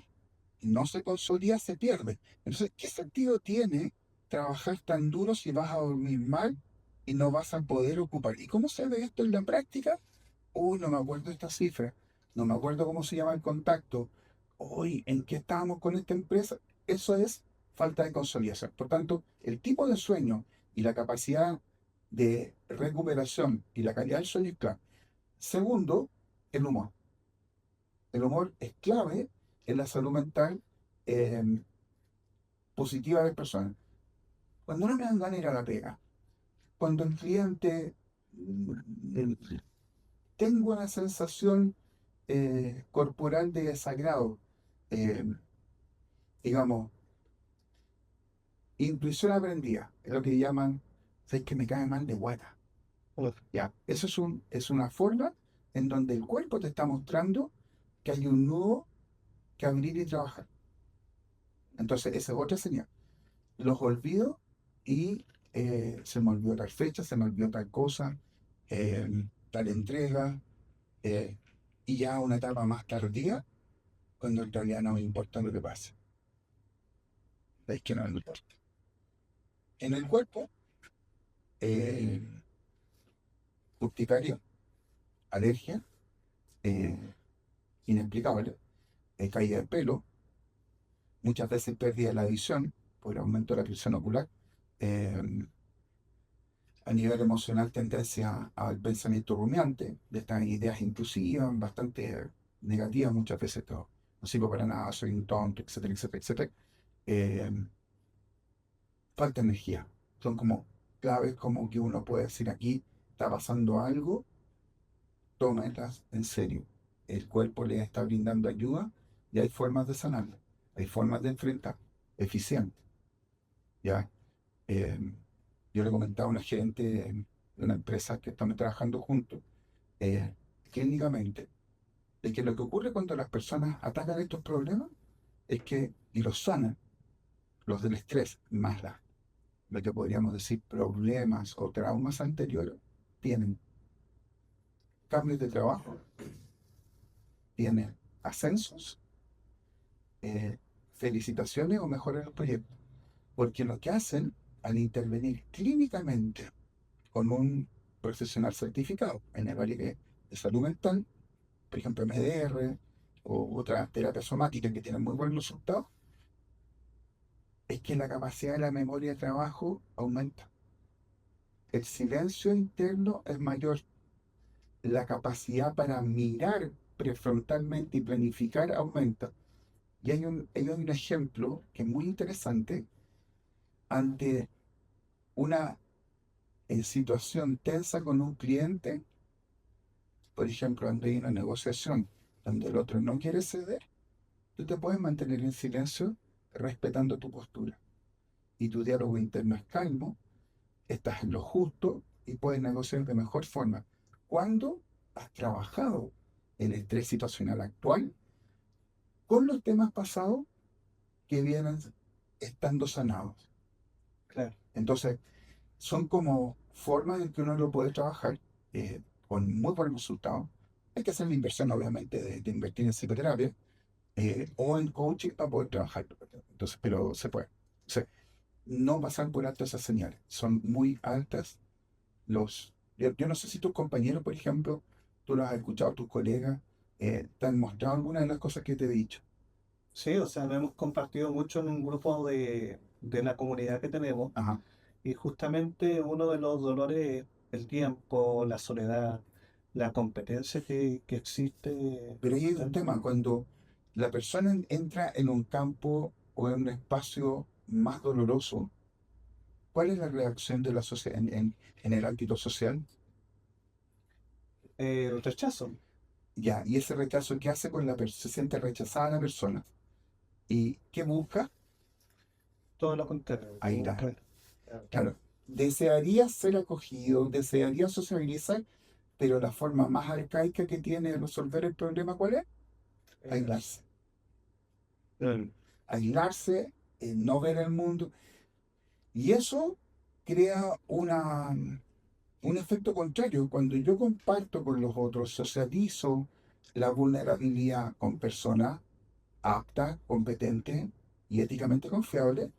no se consolida, se pierde. Entonces, ¿qué sentido tiene trabajar tan duro si vas a dormir mal y no vas a poder ocupar? ¿Y cómo se ve esto en la práctica? Uy, no me acuerdo esta cifra, no me acuerdo cómo se llama el contacto. Uy, ¿en qué estábamos con esta empresa? Eso es falta de consolidación. Por tanto, el tipo de sueño y la capacidad de recuperación y la calidad del sueño es clave. Segundo, el humor. El humor es clave en la salud mental eh, positiva de las personas. Cuando no me dan ganas de ir a la pega, cuando el cliente tengo una sensación corporal de desagrado, eh, digamos, intuición aprendida, es lo que llaman, ¿sabes que me cae mal de guata? Uf, Ya, eso es una forma en donde el cuerpo te está mostrando que hay un nudo que abrir y trabajar. Entonces, esa es otra señal. Los olvido y se me olvidó tal fecha, se me olvidó tal cosa, tal entrega, eh, y ya una etapa más tardía, cuando en realidad no me importa lo que pase. Es que no me importa. En el cuerpo, eh, urticaria, alergia, eh, inexplicable, caída de pelo, muchas veces pérdida de la visión por aumento de la presión ocular, eh, a nivel emocional tendencia al pensamiento rumiante, de estas ideas intrusivas, bastante negativas muchas veces, todo. No sirvo para nada, soy un tonto, etcétera, etcétera, etcétera. Eh, falta de energía. Son como claves como que uno puede decir aquí está pasando algo, tómelas en serio. El cuerpo le está brindando ayuda y hay formas de sanarlo, hay formas de enfrentar, eficiente. ¿Ya? Eh, yo le comentaba a una gerente de una empresa que estamos trabajando juntos, eh, clínicamente, de que lo que ocurre cuando las personas atacan estos problemas es que, y los sanan, los del estrés, más lo que podríamos decir problemas o traumas anteriores, tienen cambios de trabajo, tienen ascensos, eh, felicitaciones o mejoras en los proyectos. Porque lo que hacen al intervenir clínicamente con un profesional certificado en el área de salud mental, por ejemplo MDR o otra terapia somática que tienen muy buenos resultados, es que la capacidad de la memoria de trabajo aumenta. El silencio interno es mayor. La capacidad para mirar prefrontalmente y planificar aumenta. Y hay un ejemplo que es muy interesante ante una situación tensa con un cliente, por ejemplo, ante hay una negociación donde el otro no quiere ceder, tú te puedes mantener en silencio respetando tu postura. Y tu diálogo interno es calmo, estás en lo justo y puedes negociar de mejor forma. Cuando has trabajado el estrés situacional actual con los temas pasados que vienen estando sanados. claro. Entonces, son como formas en que uno lo puede trabajar con muy buenos resultados. Hay que hacer la inversión, obviamente, de invertir en psicoterapia o en coaching para poder trabajar. Entonces, pero se puede. O sea, no pasar por alto esas señales. Son muy altas. Yo no sé si tus compañeros, por ejemplo, tú los has escuchado, tus colegas, te han mostrado alguna de las cosas que te he dicho. Sí, o sea, lo hemos compartido mucho en un grupo de la comunidad que tenemos. Ajá. Y justamente uno de los dolores es el tiempo, la soledad, la competencia que existe. Pero ahí hay un tema, cuando la persona entra en un campo o en un espacio más doloroso, ¿cuál es la reacción de la sociedad en el ámbito social? El rechazo, Ya, y ese rechazo, ¿qué hace con la persona? Se siente rechazada la persona. ¿Y qué busca? todo lo contrario, Airar. buscar. Claro, desearía ser acogido, desearía sociabilizar, pero la forma más arcaica que tiene de resolver el problema, ¿cuál es? Aislarse. Mm. Aislarse, no ver el mundo. Y eso crea un efecto contrario. Cuando yo comparto con los otros, socializo la vulnerabilidad con personas aptas, competentes y éticamente confiables,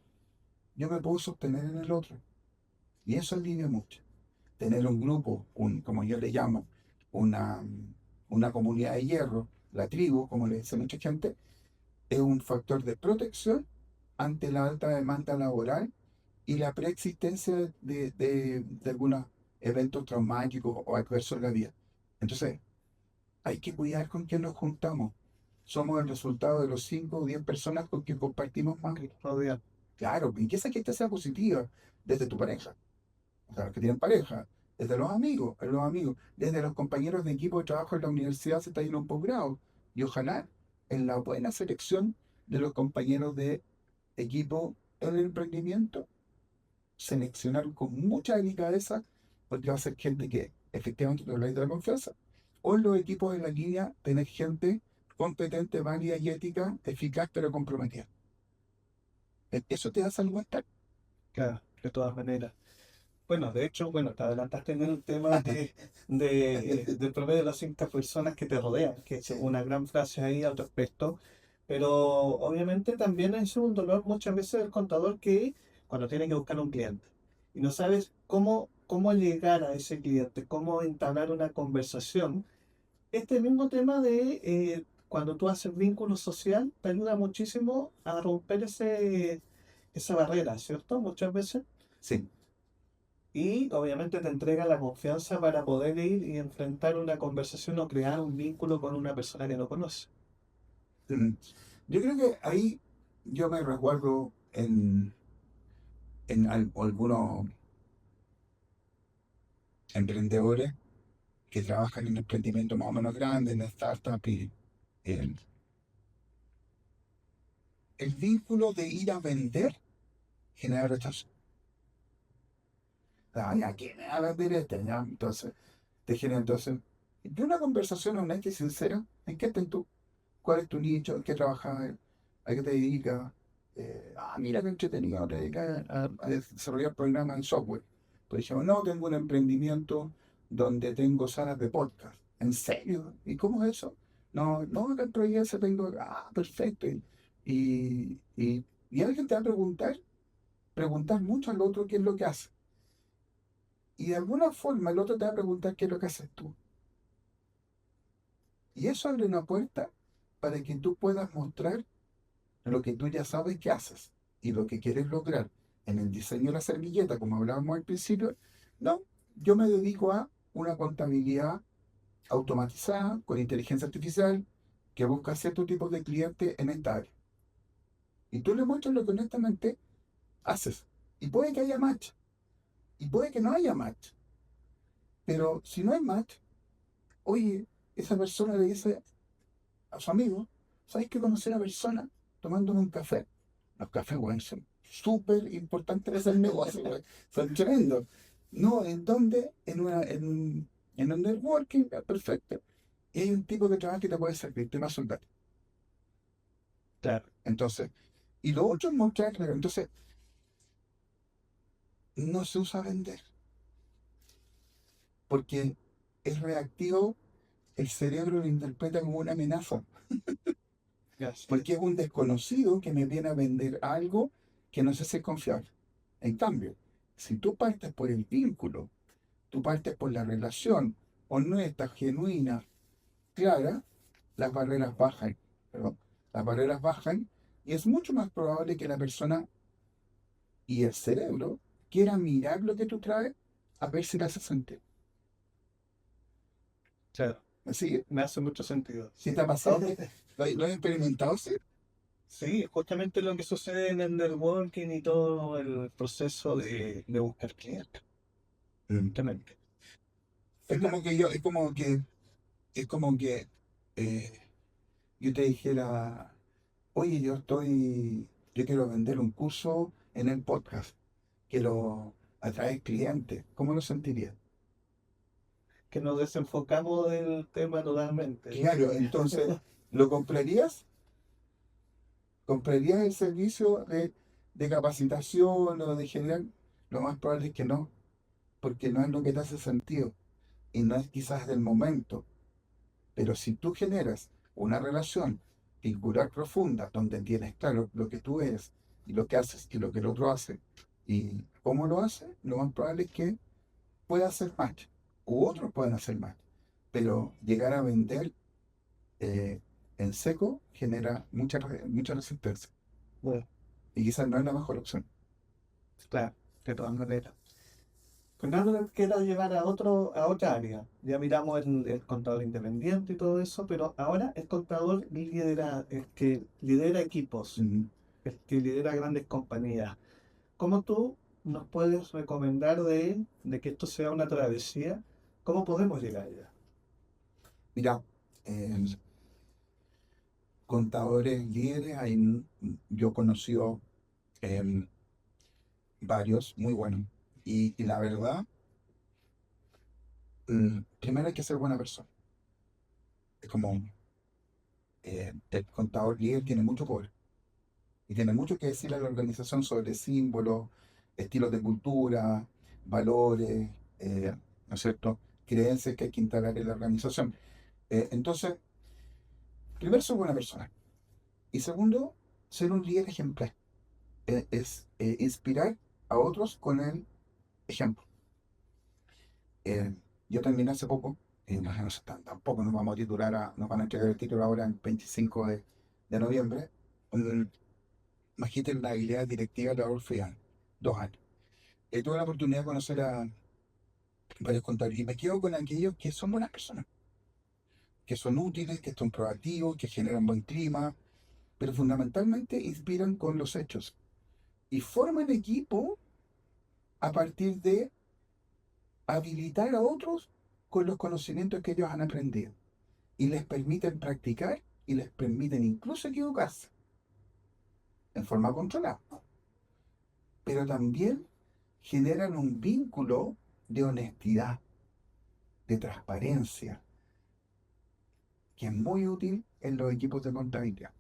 yo me puedo sostener en el otro. Y eso alivia mucho. Tener un grupo, como yo le llamo, una, una comunidad de hierro, la tribu, como le dice mucha gente, es un factor de protección ante la alta demanda laboral y la preexistencia de algunos eventos traumáticos o adversos en la vida. Entonces, hay que cuidar con quién nos juntamos. Somos el resultado de los 5 o 10 personas con quien compartimos más. que rodean. Claro, y que esa gente sea positiva desde tu pareja, o sea, los que tienen pareja, desde los amigos, desde los compañeros de equipo de trabajo en la universidad se está yendo un posgrado. Y ojalá en la buena selección de los compañeros de equipo en el emprendimiento, seleccionar con mucha delicadeza, porque va a ser gente que efectivamente te habláis de la confianza. O en los equipos de la línea, tener gente competente, válida y ética, eficaz pero comprometida. Eso te da salud mental. Claro, de todas maneras. Bueno, de hecho, bueno, te adelantaste en el tema del promedio de las 5 personas que te rodean, que es Sí. una gran frase ahí al respecto. Pero obviamente también es un dolor muchas veces del contador que cuando tiene que buscar un cliente y no sabes cómo llegar a ese cliente, cómo entablar una conversación. Este mismo tema de cuando tú haces vínculo social te ayuda muchísimo a romper esa barrera, ¿cierto? Muchas veces. Sí. Y obviamente te entrega la confianza para poder ir y enfrentar una conversación o crear un vínculo con una persona que no conoce. Mm. Yo creo que ahí yo me resguardo en algunos emprendedores que trabajan en emprendimientos más o menos grandes, en startups, y el, el vínculo de ir a vender genera rechazo. Ay, ¿a quién me va a vender este? Ya, entonces, te genera entonces. De una conversación honesta y sincera, ¿en qué estás tú? ¿Cuál es tu nicho? ¿En qué trabajas? ¿A qué te dedicas? Mira qué entretenido, te dedicas a desarrollar programas en software. Por ejemplo, no, tengo un emprendimiento donde tengo salas de podcast. ¿En serio? ¿Y cómo es eso? No, no, acá en Providencia tengo, perfecto. Y alguien te va a preguntar mucho al otro qué es lo que hace. Y de alguna forma el otro te va a preguntar qué es lo que haces tú. Y eso abre una puerta para que tú puedas mostrar lo que tú ya sabes que haces y lo que quieres lograr en el diseño de la servilleta, como hablábamos al principio. No, yo me dedico a una contabilidad automatizada con inteligencia artificial que busca cierto tipo de cliente en esta área. Y tú le muestras lo que honestamente haces. Y puede que haya match, y puede que no haya match. Pero si no hay match, oye, esa persona le dice a su amigo, ¿sabes que conocí a una persona tomándome un café? Los cafés, weón, son súper importantes para hacer negocio, weón. Son tremendos. No, ¿en dónde? En un networking, perfecto. Y hay un tipo que trabaja que te puede servir, te va a soldar. Claro, Entonces, y lo otro es mostrarle, entonces, no se usa vender, porque es reactivo, el cerebro lo interpreta como una amenaza. así es. Porque es un desconocido que me viene a vender algo que no sé si es confiable. En cambio, si tú partes por el vínculo, tú partes por la relación honesta, genuina, clara, las barreras bajan, perdón, las barreras bajan y es mucho más probable que la persona y el cerebro quiera mirar lo que tú traes a ver si le hace sentido. Claro, Así, me hace mucho sentido. si te ha pasado, lo has experimentado, sí. Sí, justamente lo que sucede en el networking y todo el proceso de buscar clientes. Mm. Justamente. Es como que es como que eh, yo te dijera, oye, yo quiero vender un curso en el podcast, quiero atraer clientes, ¿cómo lo sentirías? Que nos desenfocamos del tema totalmente. Claro, entonces, ¿lo comprarías? ¿Comprarías el servicio de capacitación o de generar? Lo más probable es que no, porque no es lo que te hace sentido y no es quizás del momento. Pero si tú generas una relación vincular profunda donde tienes claro lo que tú eres y lo que haces y lo que el otro hace y cómo lo hace, lo más probable es que pueda hacer match u otros pueden hacer match. Pero llegar a vender eh, en seco genera mucha resistencia Bueno, y quizás no es la mejor opción. claro, de todas maneras. Fernando, te quiero llevar a otra área. Ya miramos el contador independiente y todo eso, pero ahora el contador el que lidera equipos, Ujú. el que lidera grandes compañías. ¿Cómo tú nos puedes recomendar de que esto sea una travesía? ¿Cómo podemos llegar allá? Mira, contadores líderes, hay, yo conocí em, varios muy buenos. Y la verdad, primero hay que ser buena persona. Es como el contador líder tiene mucho poder y tiene mucho que decir a la organización sobre símbolos, estilos de cultura, valores, ¿no es cierto? Creencias que hay que instalar en la organización. Entonces, primero ser buena persona y segundo, ser un líder ejemplar. Es inspirar a otros con el ejemplo. Eh, yo terminé hace poco, no sé, tampoco nos vamos a titular, nos van a entregar el título ahora el 25 de noviembre, un magíster en la habilidad directiva de la Orfeal, 2 años. Tuve la oportunidad de conocer a varios contadores y me quedo con aquellos que son buenas personas, que son útiles, que son proactivos, que generan buen clima, pero fundamentalmente inspiran con los hechos y forman equipo a partir de habilitar a otros con los conocimientos que ellos han aprendido y les permiten practicar y les permiten incluso equivocarse en forma controlada, pero también generan un vínculo de honestidad, de transparencia, que es muy útil en los equipos de contabilidad.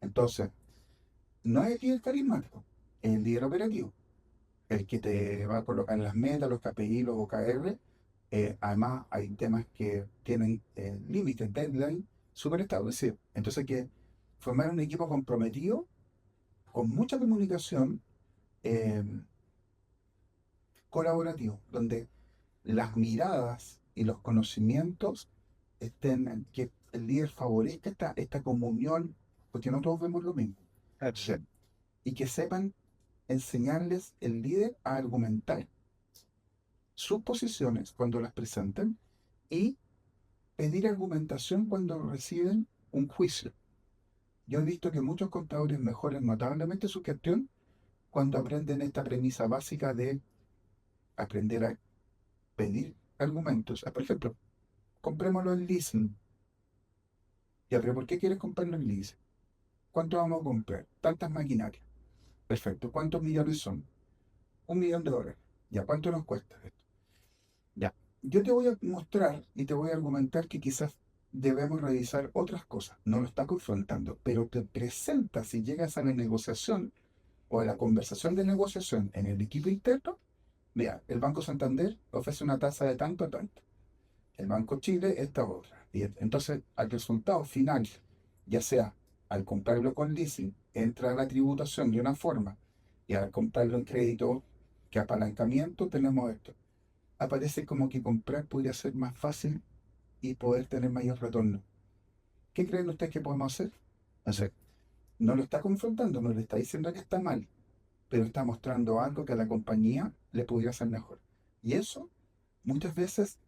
Entonces, no es el líder carismático, es el líder operativo, el que te va a colocar las metas, los KPI, los OKR. Además, hay temas que tienen límites, deadline, súper establecidos. Entonces, hay que formar un equipo comprometido, con mucha comunicación, eh, colaborativo, donde las miradas y los conocimientos estén, que el líder favorezca esta comunión, porque no todos vemos lo mismo. Sí. Y que sepan enseñarles el líder a argumentar sus posiciones cuando las presentan y pedir argumentación cuando reciben un juicio. Yo he visto que muchos contadores mejoran notablemente su gestión cuando aprenden esta premisa básica de aprender a pedir argumentos. Por ejemplo, comprémoslo en leasing. Ya, pero ¿por qué quieres comprarlo en leasing? ¿Cuánto vamos a comprar? Tantas maquinarias. Perfecto. ¿Cuántos millones son? $1 millón. Ya, ¿cuánto nos cuesta esto? Ya. Yo te voy a mostrar y te voy a argumentar que quizás debemos revisar otras cosas. No lo está confrontando, pero te presenta si llegas a la negociación o a la conversación de negociación en el equipo interno. Mira, el Banco Santander ofrece una tasa de tanto a tanto. El Banco Chile, esta otra. Y entonces, al resultado final, ya sea al comprarlo con leasing, entra la tributación de una forma, y al comprarlo en crédito, que apalancamiento, tenemos esto. Aparece como que comprar podría ser más fácil y poder tener mayor retorno. ¿Qué creen ustedes que podemos hacer? O sea, no lo está confrontando, no le está diciendo que está mal, pero está mostrando algo que a la compañía le podría hacer mejor. Y eso, muchas veces,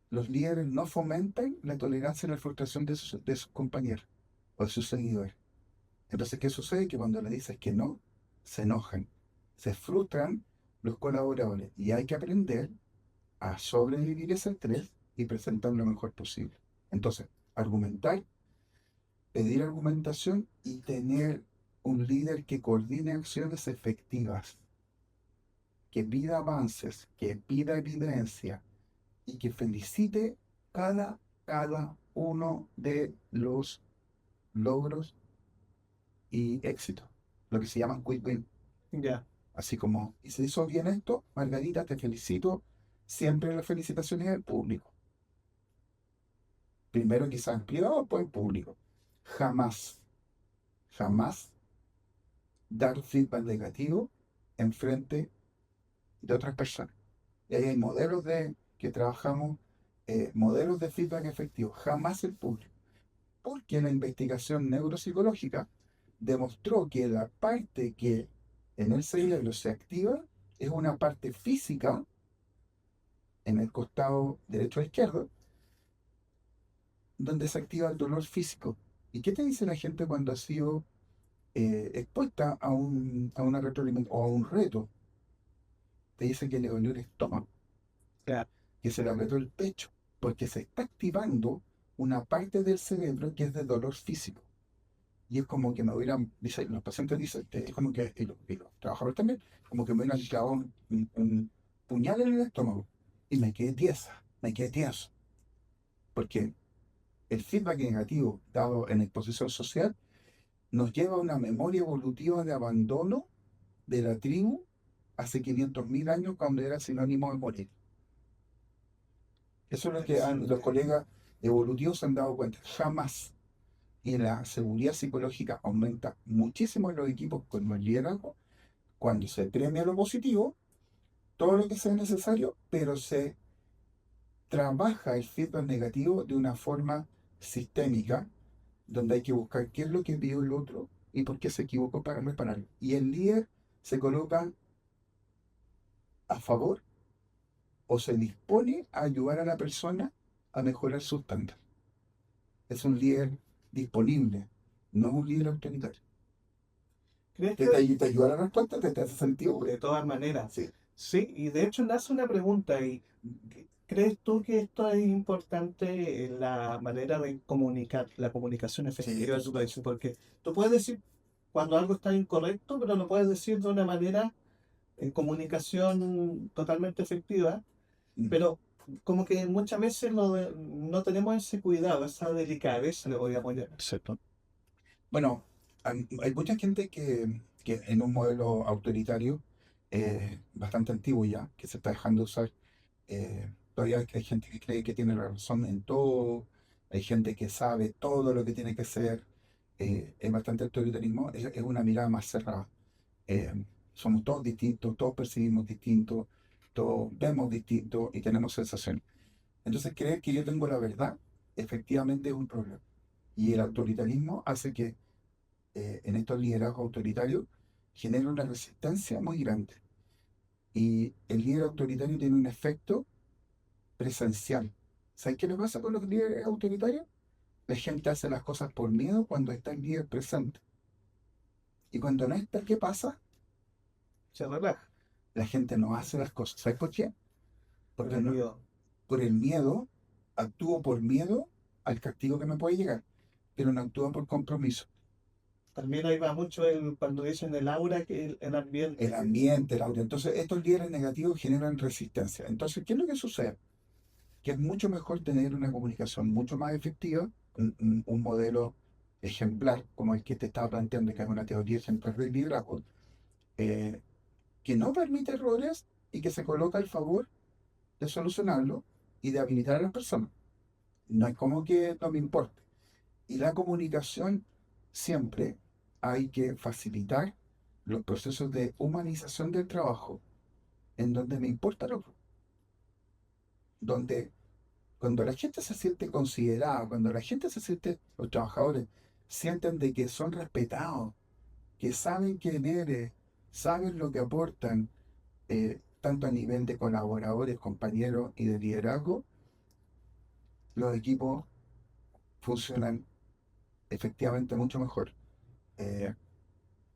los líderes no fomentan la tolerancia y la frustración de sus compañeros o de sus seguidores. Entonces, ¿qué sucede? Que cuando le dices que no, se enojan, se frustran los colaboradores y hay que aprender a sobrevivir ese estrés y presentar lo mejor posible. Entonces, argumentar, pedir argumentación y tener un líder que coordine acciones efectivas, que pida avances, que pida evidencia y que felicite cada uno de los logros y éxitos, lo que se llaman quick win. Ya. Así como, y se hizo bien esto, Margarita, te felicito. Siempre las felicitaciones del público. Primero quizás en privado, después en público. Jamás, jamás dar feedback negativo en frente de otras personas. Y ahí hay modelos que trabajamos, modelos de feedback efectivo, jamás el público. Porque la investigación neuropsicológica demostró que la parte que en el cerebro se activa es una parte física en el costado derecho a izquierdo, donde se activa el dolor físico. ¿Y qué te dice la gente cuando ha sido expuesta a una retroalimentación o a un reto? Te dice que le dolió el estómago, Claro. que se le apretó el pecho, porque se está activando una parte del cerebro que es de dolor físico. Y es como que me hubieran, los pacientes dicen, es como que, y los trabajadores también, como que me hubieran clavado un puñal en el estómago. Y me quedé tiesa, me quedé tieso. Porque el feedback negativo dado en exposición social nos lleva a una memoria evolutiva de abandono de la tribu hace 500.000 años cuando era sinónimo de morir. Eso es lo que los Interesante. colegas evolutivos se han dado cuenta. Jamás. Y la seguridad psicológica aumenta muchísimo en los equipos con el liderazgo cuando se premia lo positivo, todo lo que sea necesario, pero se trabaja el feedback negativo de una forma sistémica, donde hay que buscar qué es lo que vio el otro y por qué se equivocó para repararlo. Y el líder se coloca a favor o se dispone a ayudar a la persona a mejorar su estándar. Es un líder disponible, no es un líder autoritario. ¿Crees Te ayuda a la respuesta? ¿Te hace sentido? de todas maneras? Sí. Sí, y de hecho nace una pregunta y ¿crees tú que esto es importante en la manera de comunicar, la comunicación Sí, efectiva por de tu país? supuesto. Porque tú puedes decir cuando algo está incorrecto, pero lo puedes decir de una manera en comunicación totalmente efectiva, Mm, pero como que muchas veces no tenemos ese cuidado, esa delicadeza, le voy a poner, ¿cierto? Bueno, hay mucha gente que en un modelo autoritario bastante antiguo ya, que se está dejando usar. Todavía hay gente que cree que tiene la razón en todo, hay gente que sabe todo lo que tiene que hacer. Es bastante autoritarismo, es una mirada más cerrada. Eh, Somos todos distintos, todos percibimos distintos, todos vemos distintos y tenemos sensaciones. Entonces, creer que yo tengo la verdad efectivamente es un problema. Y el autoritarismo hace que en estos liderazgos autoritarios genera una resistencia muy grande. Y el líder autoritario tiene un efecto presencial. ¿Sabes qué le pasa con los líderes autoritarios? La gente hace las cosas por miedo cuando está el líder presente. Y cuando no está, ¿qué pasa? Se relaja, La gente no hace las cosas. ¿Sabes por qué? por Porque el no, miedo. por el miedo, actúo por miedo al castigo que me puede llegar, pero no actúo por compromiso. También ahí va mucho cuando dicen el aura, que el El ambiente, que ambiente, el audio. Entonces, estos líderes negativos generan resistencia. Entonces, ¿qué es lo que sucede? Que es mucho mejor tener una comunicación mucho más efectiva, un modelo ejemplar como el que te estaba planteando, que es una teoría ejemplar del liderazgo, eh, que no permite errores y que se coloca al favor de solucionarlo y de habilitar a las personas. No es como que no me importe. Y la comunicación siempre hay que facilitar los procesos de humanización del trabajo, en donde me importa lo donde cuando la gente se siente considerada, cuando la gente se siente, los trabajadores sienten de que son respetados, que saben quién eres, saben lo que aportan, tanto a nivel de colaboradores, compañeros y de liderazgo, los equipos funcionan efectivamente mucho mejor. Eh,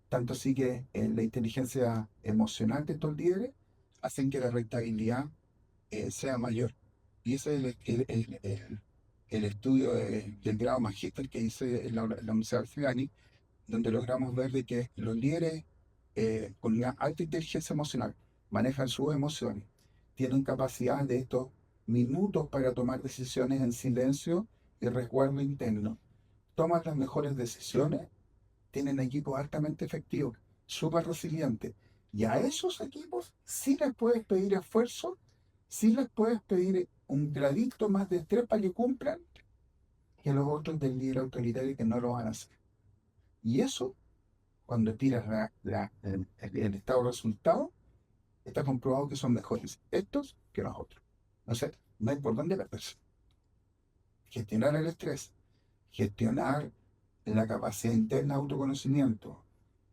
Tanto así que la inteligencia emocional de estos líderes hacen que la rentabilidad sea mayor. Y ese es el estudio del grado magíster que hice en la Universidad de Arcegani, donde logramos ver de que los líderes con una alta inteligencia emocional manejan sus emociones, tienen capacidad de estos minutos para tomar decisiones en silencio y resguardo interno, toman las mejores decisiones, tienen equipos altamente efectivos, súper resilientes, Y a esos equipos sí les puedes pedir esfuerzo, sí les puedes pedir un gradito más de estrés para que cumplan, que a los otros del líder autoritario que no lo van a hacer. Y eso, cuando tiras el estado de resultado, está comprobado que son mejores estos que los otros. O sea, no hay por dónde perderse. Gestionar el estrés, gestionar la capacidad interna de autoconocimiento,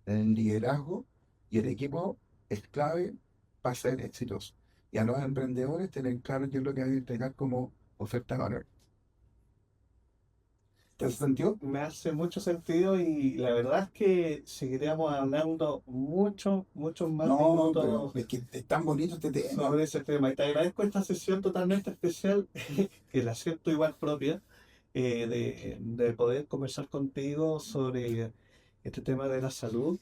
el liderazgo y el equipo es clave para ser exitoso. Y a los emprendedores tener claro qué es lo que hay que entregar como oferta de valor. ¿Te hace sentido? Me hace mucho sentido y la verdad es que seguiríamos hablando muchos más No, pero minutos es que es tan bonito este tema. sobre ese tema. Y te agradezco esta sesión totalmente especial, que la siento igual propia, de poder conversar contigo sobre este tema de la salud.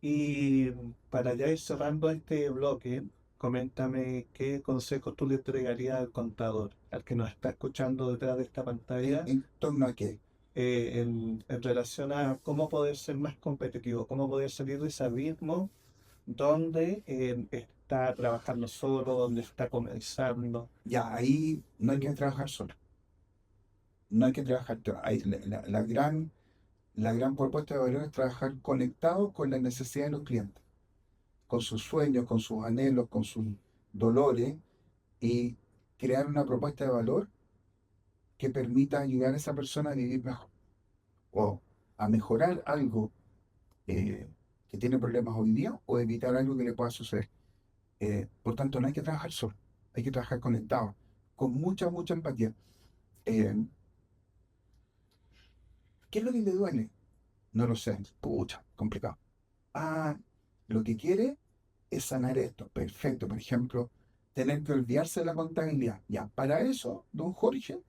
Y para ya ir cerrando este bloque, coméntame qué consejos tú le entregarías al contador, al que nos está escuchando detrás de esta pantalla, En torno a qué. en relación a cómo poder ser más competitivo, cómo poder salir de ese abismo donde está trabajando solo, donde está comenzando. Ya, ahí no hay que trabajar solo. No hay que trabajar. La gran propuesta de valor es trabajar conectado con las necesidades de los clientes, con sus sueños, con sus anhelos, con sus dolores y crear una propuesta de valor que permita ayudar a esa persona a vivir mejor o a mejorar algo que tiene problemas hoy día o evitar algo que le pueda suceder. Por tanto, no hay que trabajar solo, hay que trabajar conectado, con mucha empatía. Eh, ¿Qué es lo que le duele? No lo sé, pucha, complicado. Ah, lo que quiere es sanar esto. Perfecto. Por ejemplo, tener que olvidarse de la contabilidad. Ya, para eso, don Jorge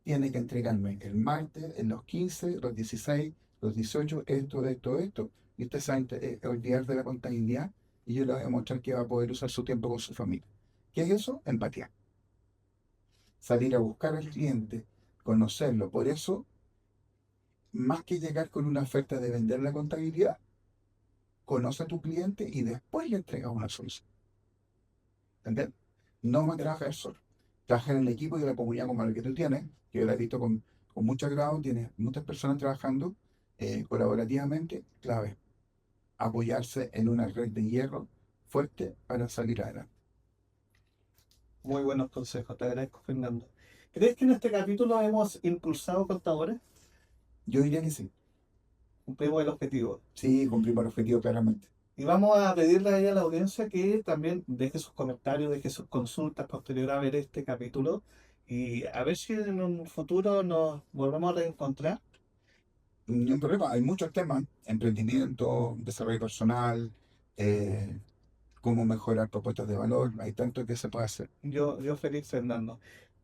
tiene que entregarme el martes, en los 15, los 16, los 18, esto. Y usted sabe olvidar de la contabilidad y yo le voy a mostrar que va a poder usar su tiempo con su familia. ¿Qué es eso? Empatía. Salir a buscar al cliente, conocerlo. Por eso, más que llegar con una oferta de vender la contabilidad, conoce a tu cliente y después le entregas una solución. ¿Entendés? No más trabajar solo. Trabajar en el equipo y en la comunidad como el que tú tienes, que yo la he visto con mucho agrado, tienes muchas personas trabajando colaborativamente, clave. Apoyarse en una red de hierro fuerte para salir adelante. Muy buenos consejos, te agradezco, Fernando. ¿Crees que en este capítulo hemos impulsado contadores? Yo diría que sí. Cumplimos el objetivo. Sí, cumplimos el objetivo claramente. Y vamos a pedirle ahí a la audiencia que también deje sus comentarios, deje sus consultas posterior a ver este capítulo y a ver si en un futuro nos volvemos a reencontrar. No hay problema, hay muchos temas, emprendimiento, desarrollo personal, eh, cómo mejorar propuestas de valor, hay tanto que se puede hacer. Yo feliz, Fernando.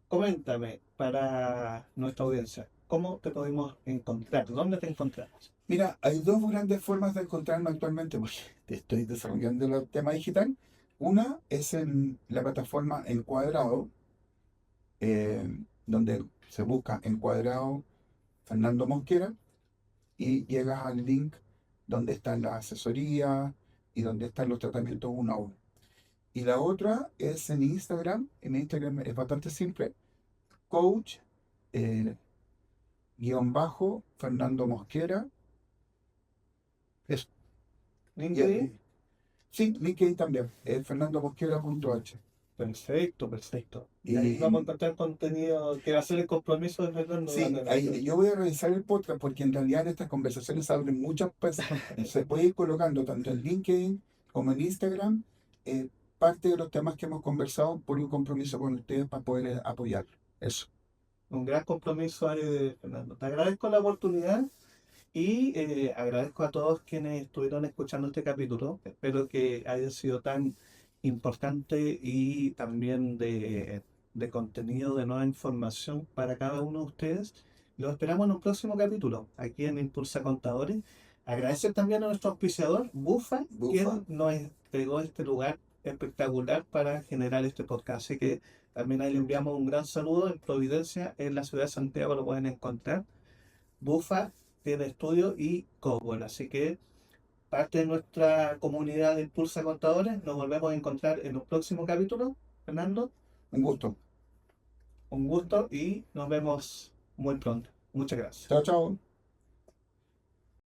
Coméntame para nuestra audiencia, ¿cómo te podemos encontrar? ¿Dónde te encontramos? Mira, hay dos grandes formas de encontrarme actualmente, porque estoy desarrollando el tema digital. Una es en la plataforma Encuadrado, donde se busca Encuadrado Fernando Mosquera y llegas al link donde está la asesoría y donde están los tratamientos uno a uno. Y la otra es en Instagram. En Instagram es bastante simple. Coach, eh, guión bajo, Fernando Mosquera. Es, y, LinkedIn. sí, LinkedIn también. Fernandomosquera.h. Perfecto, perfecto. Y ahí vamos a Y encontrar contenido que va a ser el compromiso de Fernando. sí, ahí, yo voy a revisar el podcast porque en realidad en estas conversaciones abren muchas cosas. Se puede ir colocando tanto en LinkedIn como en Instagram eh, parte de los temas que hemos conversado por un compromiso con ustedes para poder apoyar. Eso. Un gran compromiso ahí de Fernando. Te agradezco la oportunidad y agradezco a todos quienes estuvieron escuchando este capítulo. Espero que haya sido tan importante y también de contenido, de nueva información para cada uno de ustedes. Los esperamos en un próximo capítulo, aquí en Impulsa Contadores. Agradecer también a nuestro auspiciador, Bufa, Bufa. quien nos entregó este lugar espectacular para generar este podcast. Así que también ahí le enviamos un gran saludo en Providencia, en la ciudad de Santiago, lo pueden encontrar. Bufa tiene estudio y Cobol, así que parte de nuestra comunidad de Impulsa Contadores. Nos volvemos a encontrar en un próximo capítulo. Fernando, Un gusto. un gusto y nos vemos muy pronto. Muchas gracias. Chao, chao.